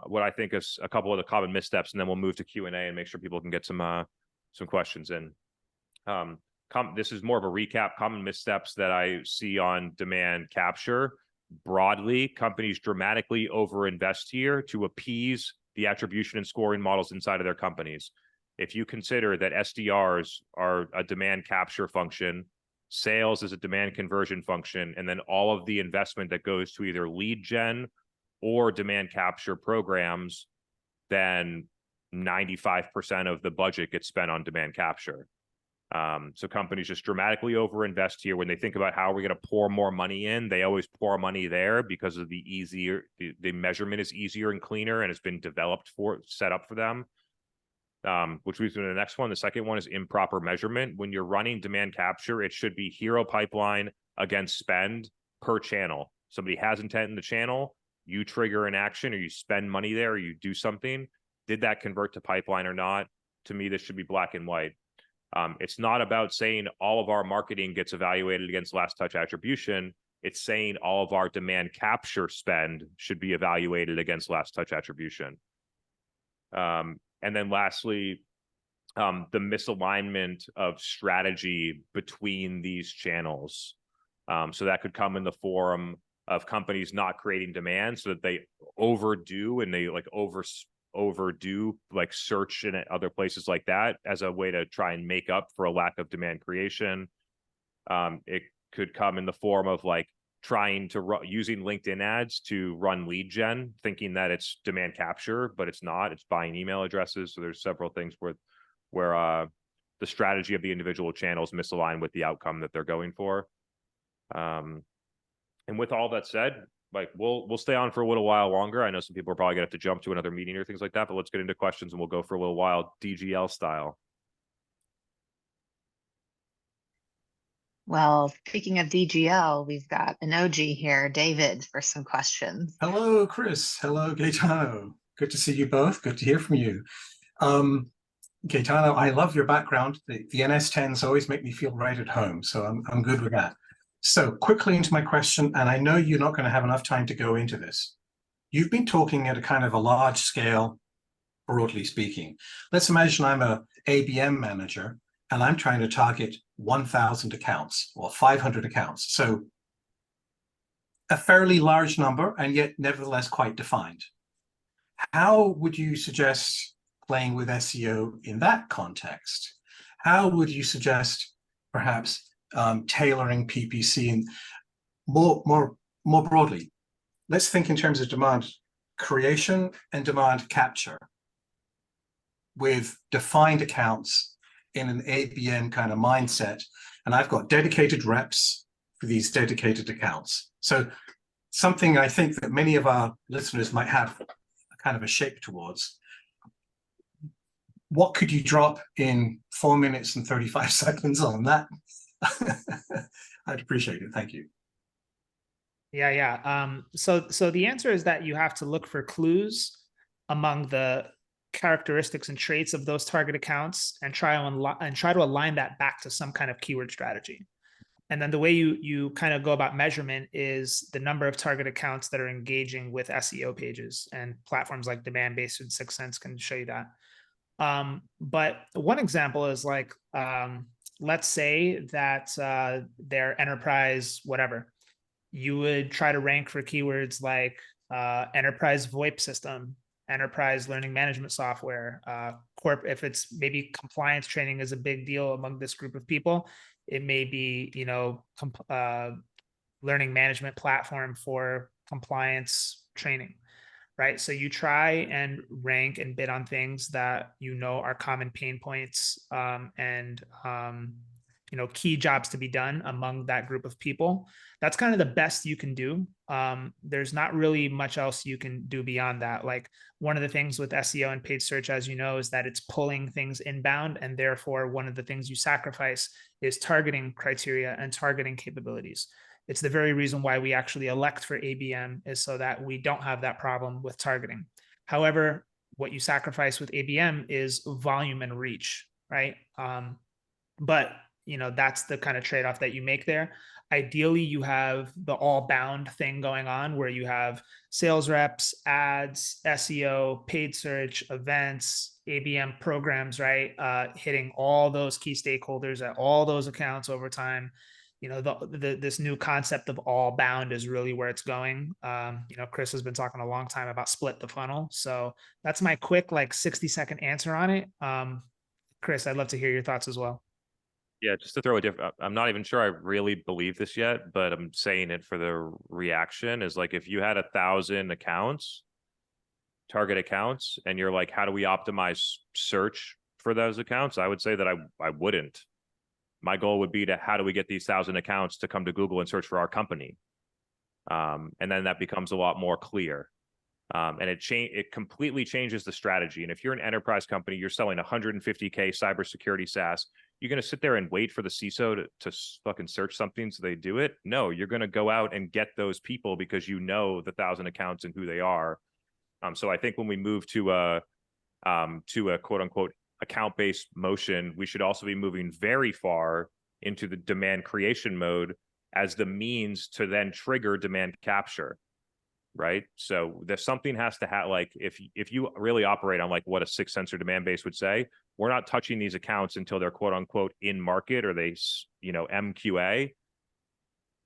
what I think is a couple of the common missteps, and then we'll move to Q&A and make sure people can get some questions in. This is more of a recap. Common missteps that I see on demand capture. Broadly, companies dramatically overinvest here to appease the attribution and scoring models inside of their companies. If you consider that SDRs are a demand capture function, sales is a demand conversion function, and then all of the investment that goes to either lead gen or demand capture programs, then 95% of the budget gets spent on demand capture. So companies just dramatically overinvest here. When they think about how we're going to pour more money in, they always pour money there because of the measurement is easier and cleaner, and it's been set up for them. Which leads to the next one. The second one is improper measurement. When you're running demand capture, it should be hero pipeline against spend per channel. Somebody has intent in the channel, you trigger an action, or you spend money there, or you do something. Did that convert to pipeline or not? To me, this should be black and white. It's not about saying all of our marketing gets evaluated against last touch attribution. It's saying all of our demand capture spend should be evaluated against last touch attribution. And then lastly, the misalignment of strategy between these channels. So that could come in the form of companies not creating demand so that they overdo and they like overdo like search and other places like that as a way to try and make up for a lack of demand creation. It could come in the form of like trying to using LinkedIn ads to run lead gen, thinking that it's demand capture, but it's not. It's buying email addresses. So there's several things where the strategy of the individual channels misalign with the outcome that they're going for. And with all that said, like we'll stay on for a little while longer. I know some people are probably gonna have to jump to another meeting or things like that, but let's get into questions and we'll go for a little while, DGL style. Well, speaking of DGL, we've got an OG here, David, for some questions. Hello, Chris. Hello, Gaetano. Good to see you both. Good to hear from you. Gaetano, I love your background. The NS10s always make me feel right at home, so I'm good with that. So quickly into my question, and I know you're not going to have enough time to go into this. You've been talking at a kind of a large scale, broadly speaking. Let's imagine I'm a ABM manager and I'm trying to target 1,000 accounts or 500 accounts. So a fairly large number and yet nevertheless quite defined. How would you suggest playing with SEO in that context? How would you suggest perhaps tailoring PPC and more broadly? Let's think in terms of demand creation and demand capture with defined accounts in an ABM kind of mindset. And I've got dedicated reps for these dedicated accounts. So something I think that many of our listeners might have a kind of a shape towards. What could you drop in 4 minutes and 35 seconds on that? I'd appreciate it. Thank you. Yeah. So the answer is that you have to look for clues among the characteristics and traits of those target accounts and try to align that back to some kind of keyword strategy. And then the way you kind of go about measurement is the number of target accounts that are engaging with SEO pages, and platforms like Demand-Based and 6 Sense can show you that. But one example is like, let's say that their enterprise, whatever, you would try to rank for keywords like enterprise VoIP system, enterprise learning management software, if it's maybe compliance training is a big deal among this group of people, it may be, learning management platform for compliance training, right? So you try and rank and bid on things that are common pain points and key jobs to be done among that group of people. That's kind of the best you can do. There's not really much else you can do beyond that. Like, one of the things with SEO and paid search, as you know, is that it's pulling things inbound. And therefore, one of the things you sacrifice is targeting criteria and targeting capabilities. It's the very reason why we actually elect for ABM, is so that we don't have that problem with targeting. However, what you sacrifice with ABM is volume and reach, right? But that's the kind of trade-off that you make there. Ideally, you have the all bound thing going on, where you have sales reps, ads, SEO, paid search, events, ABM programs, right? Hitting all those key stakeholders at all those accounts over time. This new concept of all bound is really where it's going. Chris has been talking a long time about split the funnel. So that's my quick 60-second answer on it. Chris, I'd love to hear your thoughts as well. Yeah, just to throw a different, I'm not even sure I really believe this yet, but I'm saying it for the reaction, is like, if you had 1,000 accounts, target accounts, and you're like, how do we optimize search for those accounts? I would say that I wouldn't. My goal would be how do we get these 1,000 accounts to come to Google and search for our company? And then that becomes a lot more clear. And it completely changes the strategy. And if you're an enterprise company, you're selling 150K cybersecurity SaaS, you're going to sit there and wait for the CISO to fucking search something so they do it? No, you're going to go out and get those people because the 1,000 accounts and who they are. So I think when we move to a quote unquote account-based motion, we should also be moving very far into the demand creation mode as the means to then trigger demand capture. Right. So there's something has to have, like, if you really operate on like what a 6 Sense or demand base would say, we're not touching these accounts until they're quote unquote in market, or they, MQA.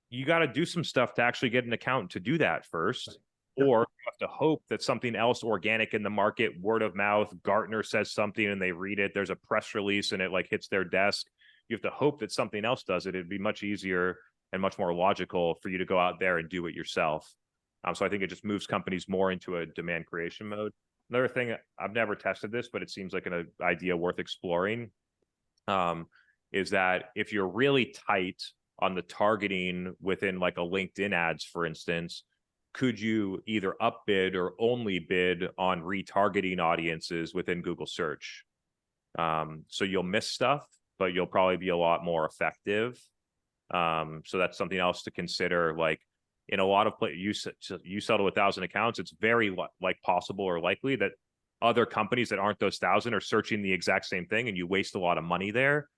You got to do some stuff to actually get an account to do that first, or you have to hope that something else organic in the market, word of mouth, Gartner says something and they read it. There's a press release and it like hits their desk. You have to hope that something else does it. It'd be much easier and much more logical for you to go out there and do it yourself. So I think it just moves companies more into a demand creation mode. Another thing, I've never tested this, but it seems like an idea worth exploring, is that if you're really tight on the targeting within like a LinkedIn ads, for instance, could you either upbid or only bid on retargeting audiences within Google search? So you'll miss stuff, but you'll probably be a lot more effective. So that's something else to consider. Like, in a lot of places, you sell to 1,000 accounts, it's very possible or likely that other companies that aren't those 1,000 are searching the exact same thing, and you waste a lot of money there.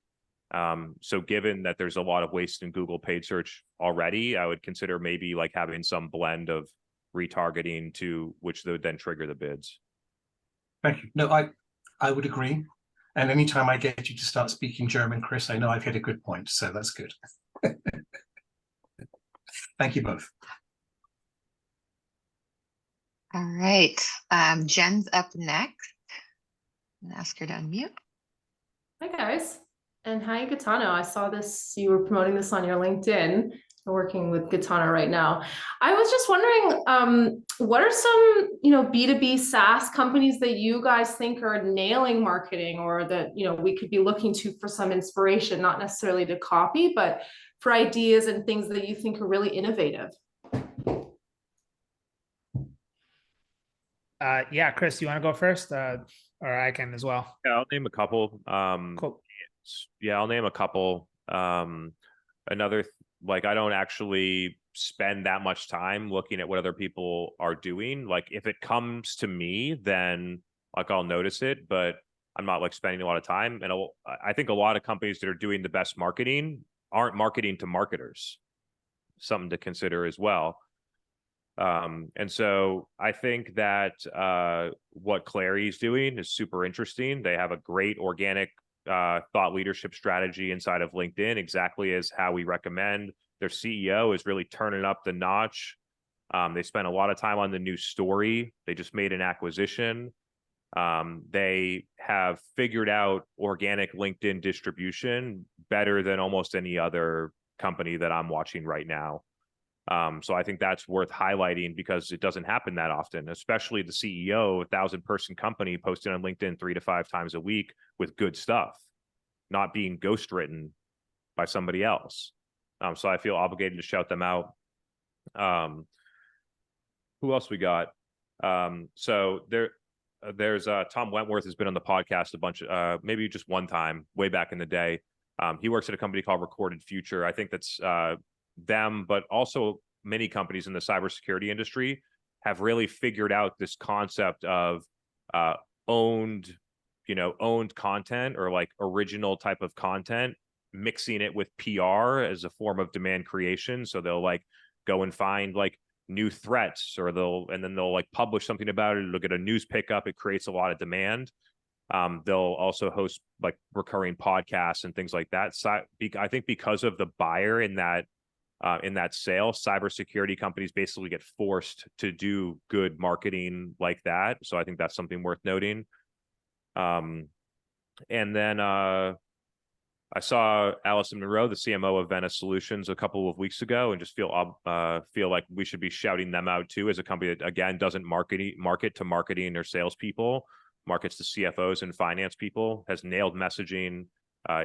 So given that there's a lot of waste in Google paid search already, I would consider maybe like having some blend of retargeting to which would then trigger the bids. Thank you. No, I would agree. And anytime I get you to start speaking German, Chris, I know I've hit a good point. So that's good. Thank you both. All right. Jen's up next. I'm gonna ask her to unmute. Hi guys, and hi Gaetano. I saw this, you were promoting this on your LinkedIn. We're working with Gaetano right now. I was just wondering, what are some, B2B SaaS companies that you guys think are nailing marketing, or that, we could be looking to for some inspiration, not necessarily to copy, but for ideas and things that you think are really innovative? Yeah, Chris, you want to go first? Or I can as well. Yeah, I'll name a couple. Cool. Yeah, I'll name a couple. Like, I don't actually spend that much time looking at what other people are doing. Like, if it comes to me, then like I'll notice it, but I'm not like spending a lot of time. And I think a lot of companies that are doing the best marketing aren't marketing to marketers. Something to consider as well. And so I think that what Clary's doing is super interesting. They have a great organic thought leadership strategy inside of LinkedIn, exactly as how we recommend. Their CEO is really turning up the notch. They spent a lot of time on the new story. They just made an acquisition. They have figured out organic LinkedIn distribution better than almost any other company that I'm watching right now. So I think that's worth highlighting because it doesn't happen that often, especially the CEO of a 1,000-person company posting on LinkedIn 3 to 5 times a week with good stuff, not being ghostwritten by somebody else. So I feel obligated to shout them out. Who else we got? So there's Tom Wentworth has been on the podcast a bunch, maybe just one time way back in the day. He works at a company called Recorded Future. I think that's them, but also many companies in the cybersecurity industry have really figured out this concept of owned content, or like original type of content, mixing it with PR as a form of demand creation. So they'll like go and find like new threats, or they'll like publish something about it. It'll get a news pickup. It creates a lot of demand. They'll also host like recurring podcasts and things like that. So I think because of the buyer in that sale, cybersecurity companies basically get forced to do good marketing like that. So I think that's something worth noting. And then I saw Allison Monroe, the CMO of Venice Solutions, a couple of weeks ago, and just feel like we should be shouting them out too, as a company that again doesn't market to marketing or salespeople, markets to CFOs and finance people, has nailed messaging,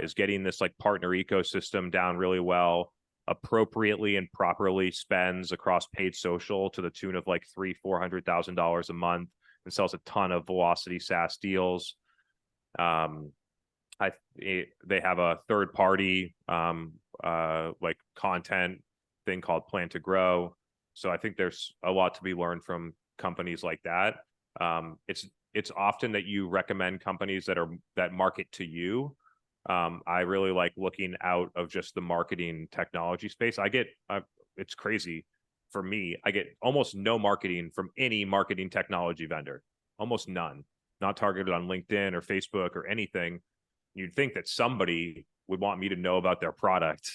is getting this like partner ecosystem down really well, appropriately and properly spends across paid social to the tune of like $300,000-$400,000 a month, and sells a ton of velocity SaaS deals. They have a third party like content thing called Plan to Grow. So I think there's a lot to be learned from companies like that. It's often that you recommend companies that market to you. I really like looking out of just the marketing technology space. It's crazy for me. I get almost no marketing from any marketing technology vendor, almost none, not targeted on LinkedIn or Facebook or anything. You'd think that somebody would want me to know about their product,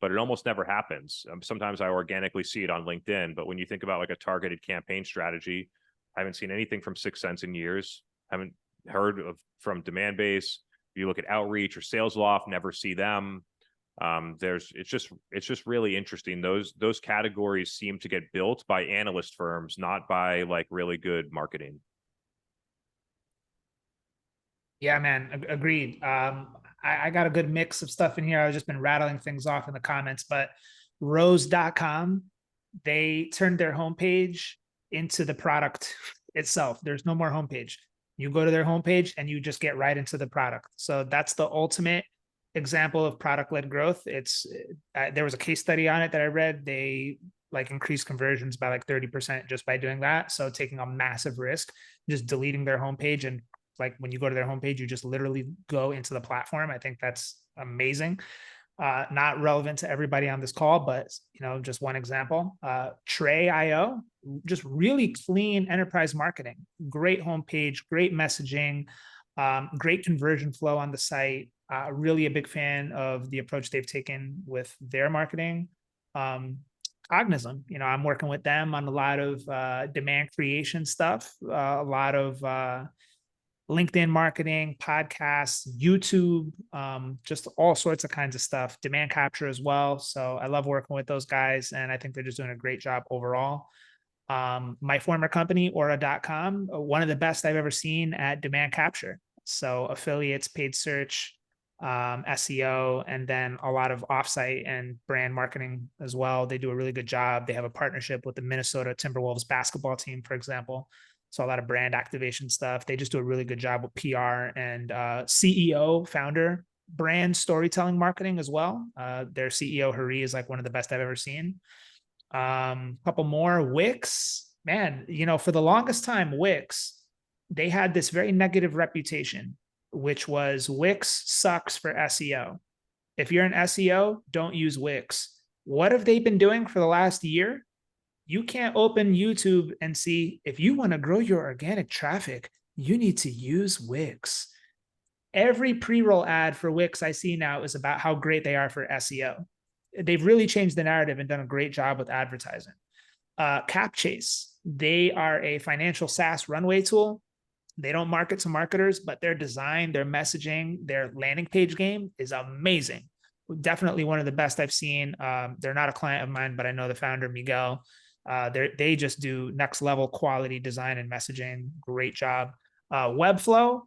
but it almost never happens. Sometimes I organically see it on LinkedIn, but when you think about like a targeted campaign strategy, I haven't seen anything from 6 Sense in years. I haven't heard from Demandbase. If you look at Outreach or SalesLoft, never see them. It's just really interesting. Those categories seem to get built by analyst firms, not by like really good marketing. Yeah, man, agreed. I got a good mix of stuff in here. I've just been rattling things off in the comments, but Rose.com, they turned their homepage into the product itself. There's no more homepage. You go to their homepage and you just get right into the product. So that's the ultimate example of product-led growth. There was a case study on it that I read. They like increased conversions by like 30% just by doing that. So taking a massive risk, just deleting their homepage, and like when you go to their homepage, you just literally go into the platform. I think that's amazing. Not relevant to everybody on this call, but just one example. Tray.io, just really clean enterprise marketing, great homepage, great messaging, great conversion flow on the site. Really a big fan of the approach they've taken with their marketing. Cognizant, I'm working with them on a lot of demand creation stuff, a lot of LinkedIn marketing, podcasts, YouTube, just all sorts of kinds of stuff, demand capture as well. So I love working with those guys, and I think they're just doing a great job overall. My former company, Aura.com, one of the best I've ever seen at demand capture. So affiliates, paid search, SEO, and then a lot of offsite and brand marketing as well. They do a really good job. They have a partnership with the Minnesota Timberwolves basketball team, for example. So a lot of brand activation stuff. They just do a really good job with PR and CEO, founder, brand storytelling marketing as well. Their CEO, Hari, is like one of the best I've ever seen. Couple more. Wix, man, for the longest time, Wix, they had this very negative reputation, which was Wix sucks for SEO. If you're an SEO, don't use Wix. What have they been doing for the last year? You can't open YouTube and see, if you want to grow your organic traffic, you need to use Wix. Every pre-roll ad for Wix I see now is about how great they are for SEO. They've really changed the narrative and done a great job with advertising. CapChase, they are a financial SaaS runway tool. They don't market to marketers, but their design, their messaging, their landing page game is amazing. Definitely one of the best I've seen. They're not a client of mine, but I know the founder, Miguel. They just do next level quality design and messaging. Great job. Webflow,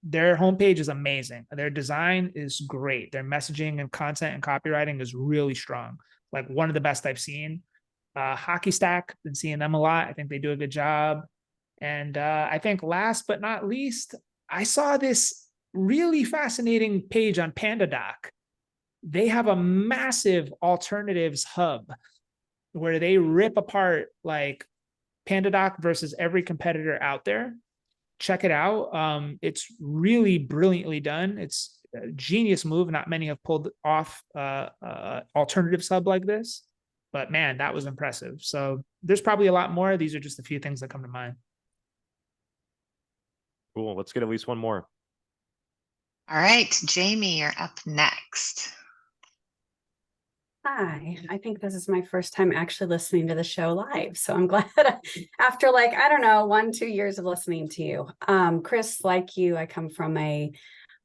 their homepage is amazing. Their design is great. Their messaging and content and copywriting is really strong. Like one of the best I've seen. Hockey Stack, been seeing them a lot. I think they do a good job. And I think last but not least, I saw this really fascinating page on PandaDoc. They have a massive alternatives hub where they rip apart like PandaDoc versus every competitor out there. Check it out. It's really brilliantly done. It's a genius move. Not many have pulled off alternatives hub like this, but man, that was impressive. So there's probably a lot more. These are just a few things that come to mind. Cool. Let's get at least one more. All right, Jamie, you're up next. Hi, I think this is my first time actually listening to the show live. So I'm glad after 1-2 years of listening to you. Chris, like you, I come from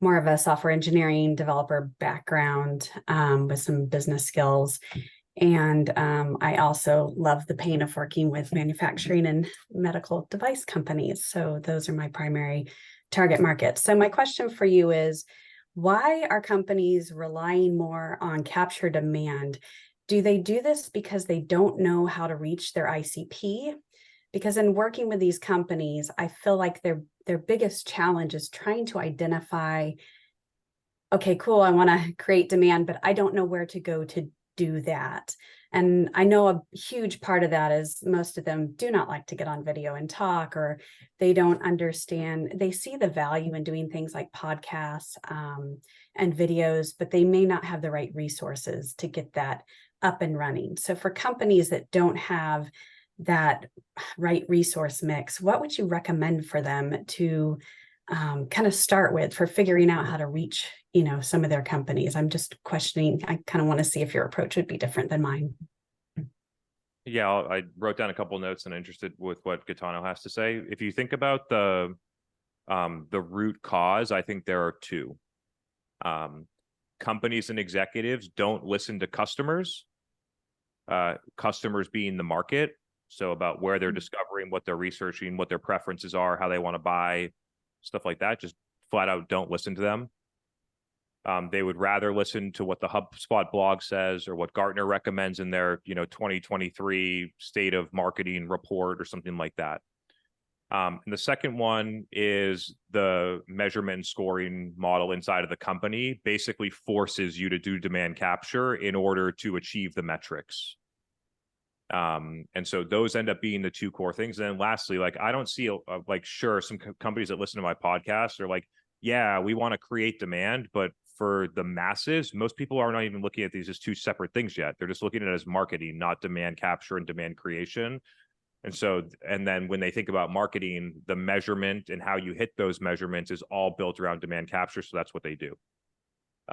more of a software engineering developer background with some business skills. And I also love the pain of working with manufacturing and medical device companies. So those are my primary target markets. So my question for you is, why are companies relying more on capture demand? Do they do this because they don't know how to reach their ICP? Because in working with these companies, I feel like their biggest challenge is trying to identify, okay, cool, I want to create demand, but I don't know where to go to do that. And I know a huge part of that is most of them do not like to get on video and talk, or they don't understand. They see the value in doing things like podcasts and videos, but they may not have the right resources to get that up and running. So for companies that don't have that right resource mix, what would you recommend for them to kind of start with for figuring out how to reach, some of their companies? I'm just questioning. I kind of want to see if your approach would be different than mine. Yeah, I wrote down a couple notes and I'm interested with what Gaetano has to say. If you think about the root cause, I think there are two. Companies and executives don't listen to customers. Customers being the market. So about where they're discovering, what they're researching, what their preferences are, how they want to buy, stuff like that. Just flat out don't listen to them. They would rather listen to what the HubSpot blog says or what Gartner recommends in their 2023 state of marketing report or something like that. And the second one is the measurement and scoring model inside of the company basically forces you to do demand capture in order to achieve the metrics. And so those end up being the two core things. And then lastly, I don't see sure, some companies that listen to my podcast are like, yeah, we want to create demand, but for the masses, most people are not even looking at these as two separate things yet. They're just looking at it as marketing, not demand capture and demand creation. And so, and then when they think about marketing, the measurement and how you hit those measurements is all built around demand capture. So that's what they do.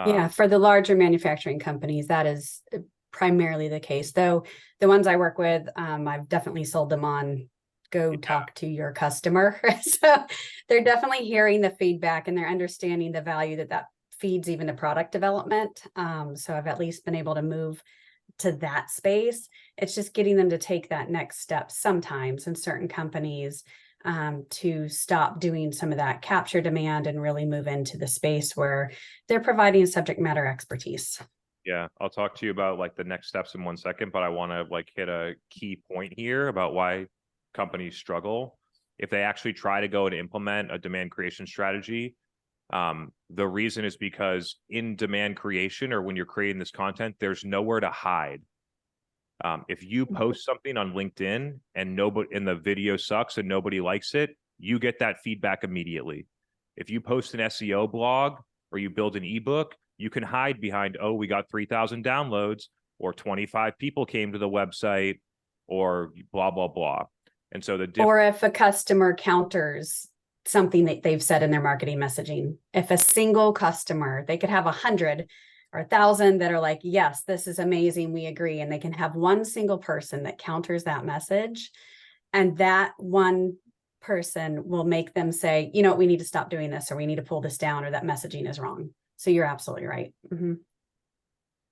Yeah, for the larger manufacturing companies, that is primarily the case. Though the ones I work with, I've definitely sold them on go talk to your customer. So they're definitely hearing the feedback and they're understanding the value that that feeds even to product development. So I've at least been able to move to that space. It's just getting them to take that next step sometimes in certain companies to stop doing some of that capture demand and really move into the space where they're providing subject matter expertise. Yeah, I'll talk to you about like the next steps in 1 second, but I want to like hit a key point here about why companies struggle. If they actually try to go and implement a demand creation strategy, the reason is because in demand creation or when you're creating this content, there's nowhere to hide. If you post something on LinkedIn and the video sucks and nobody likes it, you get that feedback immediately. If you post an SEO blog or you build an ebook, you can hide behind, oh, we got 3,000 downloads or 25 people came to the website or blah, blah, blah. And so or if a customer counters something that they've said in their marketing messaging, if a single customer, they could have 100 or 1,000 that are like, yes, this is amazing, we agree. And they can have one single person that counters that message. And that one person will make them say, you know, we need to stop doing this, or we need to pull this down, or that messaging is wrong. So you're absolutely right. Mm-hmm.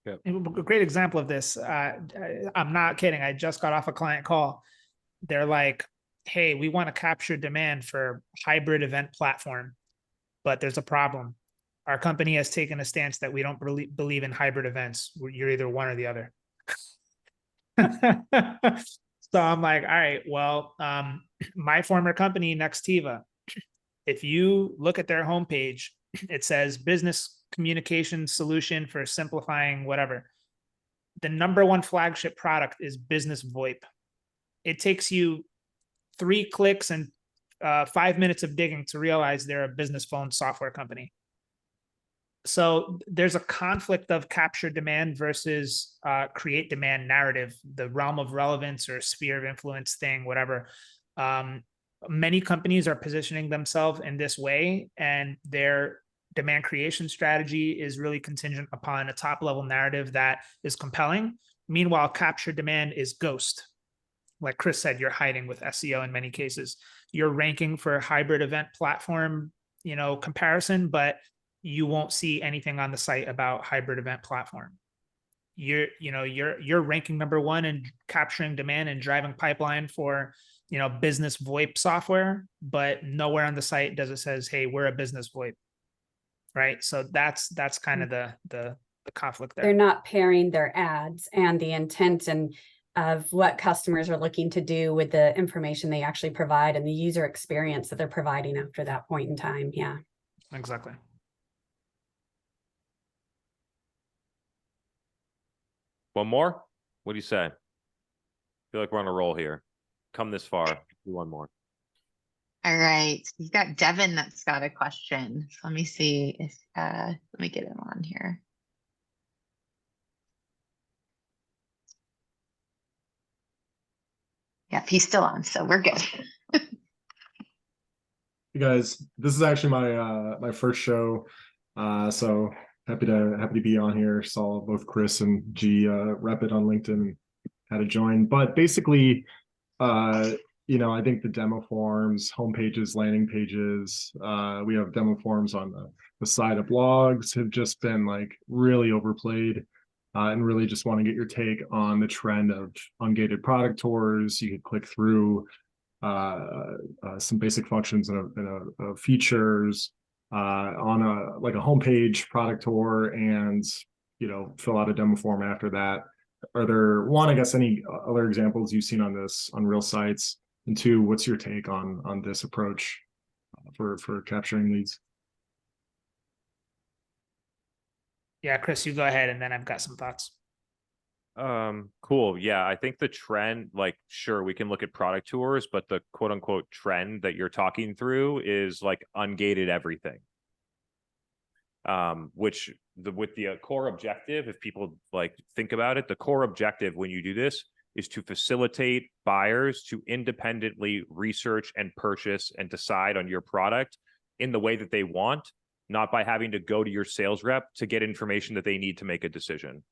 Yep. A great example of this. I'm not kidding. I just got off a client call. They're like, hey, we want to capture demand for hybrid event platform, but there's a problem. Our company has taken a stance that we don't believe in hybrid events. You're either one or the other. So I'm like, all right, well, my former company, Nextiva, if you look at their homepage, it says business communication solution for simplifying whatever. The #1 flagship product is Business VoIP. It takes you 3 clicks and 5 minutes of digging to realize they're a business phone software company. So there's a conflict of capture demand versus create demand narrative, the realm of relevance or sphere of influence thing, whatever. Many companies are positioning themselves in this way, and their demand creation strategy is really contingent upon a top level narrative that is compelling. Meanwhile, capture demand is ghost. Like Chris said, you're hiding with SEO in many cases. You're ranking for a hybrid event platform, comparison, but you won't see anything on the site about hybrid event platform. You're ranking #1 and capturing demand and driving pipeline for, business VoIP software, but nowhere on the site does it says, hey, we're a business VoIP. Right. So that's kind of the conflict there. They're not pairing their ads and the intent and of what customers are looking to do with the information they actually provide and the user experience that they're providing after that point in time. Yeah, exactly. One more? What do you say? I feel like we're on a roll here. Come this far. Do one more. All right. We've got Devin that's got a question. So let me see if let me get him on here. Yep, he's still on, so we're good. Hey guys, this is actually my first show, so happy to be on here. Saw both Chris and G rep it on LinkedIn and had to join. But basically, I think the demo forms, homepages, landing pages, we have demo forms on the side of blogs have just been like really overplayed. And really just want to get your take on the trend of ungated product tours. You could click through some basic functions and features on a homepage product tour, and fill out a demo form after that. Are there any other examples you've seen on real sites, and 2, what's your take on this approach for capturing leads? Yeah, Chris, you go ahead, and then I've got some thoughts. Cool. Yeah, I think the trend, sure, we can look at product tours, but the quote unquote trend that you're talking through is like ungated everything. which with the core objective, if people like think about it, the core objective when you do this is to facilitate buyers to independently research and purchase and decide on your product in the way that they want, not by having to go to your sales rep to get information that they need to make a decision.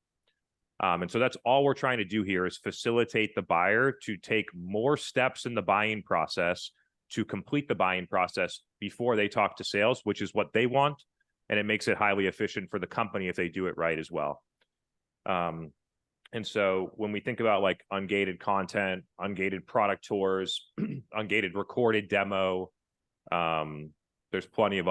And so that's all we're trying to do here is facilitate the buyer to take more steps in the buying process to complete the buying process before they talk to sales, which is what they want. And it makes it highly efficient for the company if they do it right as well. And so when we think about like ungated content, ungated product tours, ungated recorded demo, there's plenty of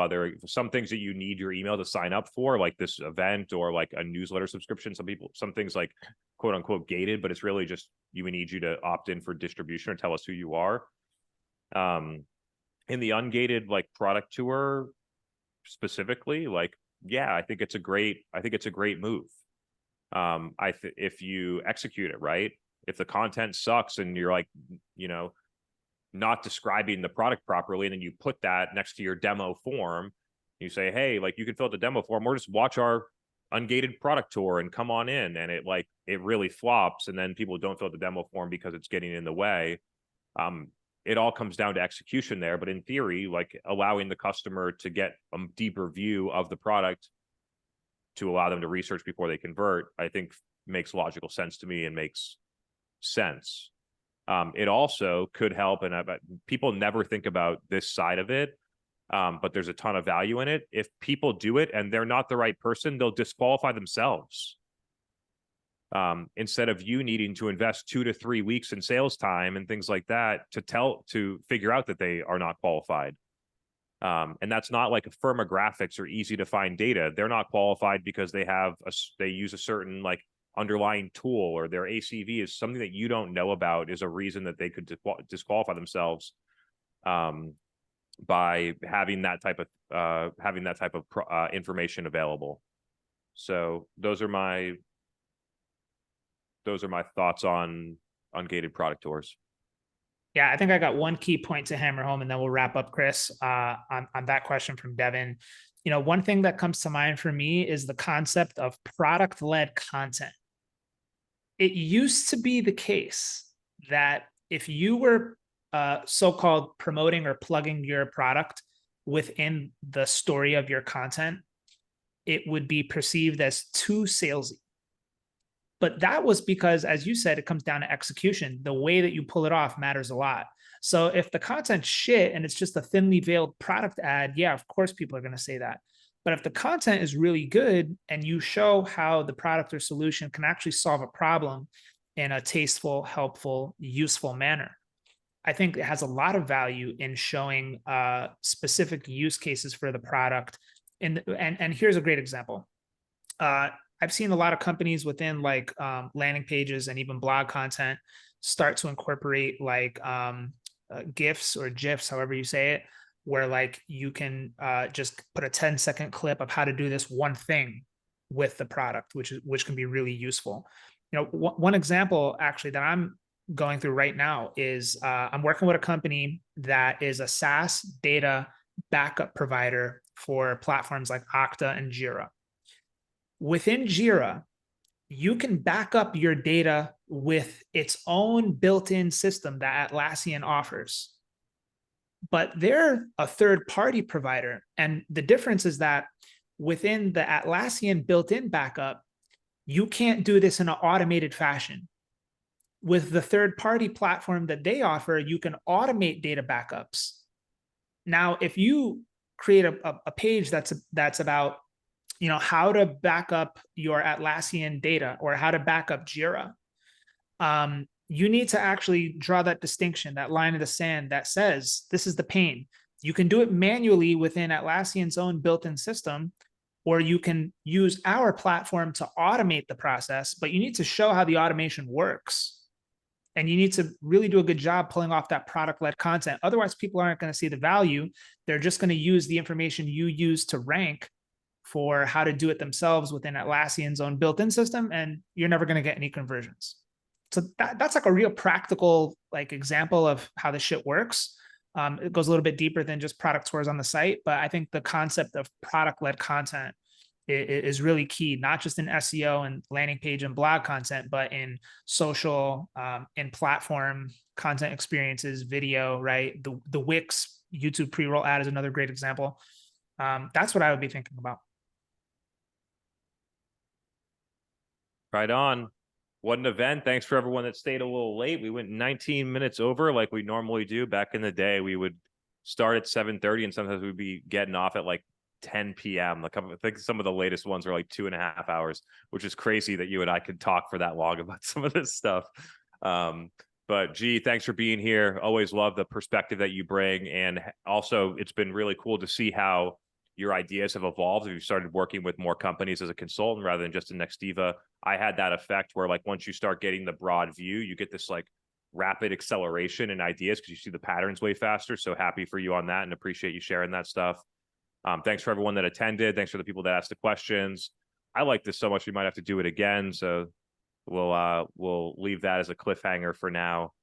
some things that you need your email to sign up for, like this event or like a newsletter subscription. Some things like quote unquote gated, but it's really just we need you to opt in for distribution or tell us who you are. In the ungated like product tour specifically, like, yeah, I think it's a great move. If you execute it right, if the content sucks and you're like, not describing the product properly, and then you put that next to your demo form, you say, hey, like you can fill out the demo form or just watch our ungated product tour and come on in, and it really flops, and then people don't fill out the demo form because it's getting in the way. It all comes down to execution there, but in theory, like allowing the customer to get a deeper view of the product to allow them to research before they convert, I think makes logical sense to me and makes sense. It also could help, and people never think about this side of it, but there's a ton of value in it. If people do it and they're not the right person, they'll disqualify themselves. Instead of you needing to invest 2 to 3 weeks in sales time and things like that to figure out that they are not qualified. And that's not like firmographics or easy to find data. They're not qualified because they use a certain like underlying tool, or their ACV is something that you don't know about is a reason that they could disqualify themselves by having that type of information available. So those are my thoughts on ungated product tours. Yeah, I think I got one key point to hammer home, and then we'll wrap up, Chris, on that question from Devin. One thing that comes to mind for me is the concept of product-led content. It used to be the case that if you were so-called promoting or plugging your product within the story of your content, it would be perceived as too salesy. But that was because, as you said, it comes down to execution. The way that you pull it off matters a lot. So if the content's shit and it's just a thinly veiled product ad, yeah, of course people are going to say that. But if the content is really good and you show how the product or solution can actually solve a problem in a tasteful, helpful, useful manner, I think it has a lot of value in showing specific use cases for the product. And here's a great example. I've seen a lot of companies within like landing pages and even blog content start to incorporate like GIFs or GIFs, however you say it, where like you can just put a 10-second clip of how to do this one thing with the product, which can be really useful. One example actually that I'm going through right now is I'm working with a company that is a SaaS data backup provider for platforms like Okta and Jira. Within Jira, you can back up your data with its own built-in system that Atlassian offers. But they're a third-party provider. And the difference is that within the Atlassian built-in backup, you can't do this in an automated fashion. With the third-party platform that they offer, you can automate data backups. Now, if you create a page that's about how to back up your Atlassian data or how to back up Jira, you need to actually draw that distinction, that line in the sand that says, this is the pain. You can do it manually within Atlassian's own built-in system, or you can use our platform to automate the process, but you need to show how the automation works. And you need to really do a good job pulling off that product-led content. Otherwise, people aren't going to see the value. They're just going to use the information you use to rank for how to do it themselves within Atlassian's own built-in system, and you're never going to get any conversions. So that's like a real practical like example of how this shit works. It goes a little bit deeper than just product tours on the site, but I think the concept of product-led content is really key, not just in SEO and landing page and blog content, but in social, in platform content experiences, video, right? The Wix YouTube pre-roll ad is another great example. That's what I would be thinking about. Right on. What an event. Thanks for everyone that stayed a little late. We went 19 minutes over like we normally do. Back in the day, we would start at 7:30 and sometimes we'd be getting off at like 10 p.m. Like, I think some of the latest ones are like 2.5 hours, which is crazy that you and I could talk for that long about some of this stuff. But G, thanks for being here. Always love the perspective that you bring. And also, it's been really cool to see how your ideas have evolved. You've started working with more companies as a consultant rather than just a Nextiva. I had that effect where, like, once you start getting the broad view, you get this like rapid acceleration in ideas because you see the patterns way faster. So happy for you on that and appreciate you sharing that stuff. Thanks for everyone that attended. Thanks for the people that asked the questions. I like this so much, we might have to do it again. So we'll leave that as a cliffhanger for now.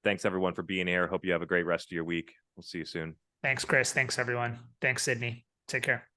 Thanks everyone for being here. Hope you have a great rest of your week. We'll see you soon. Thanks, Chris. Thanks, everyone. Thanks, Sydney. Take care.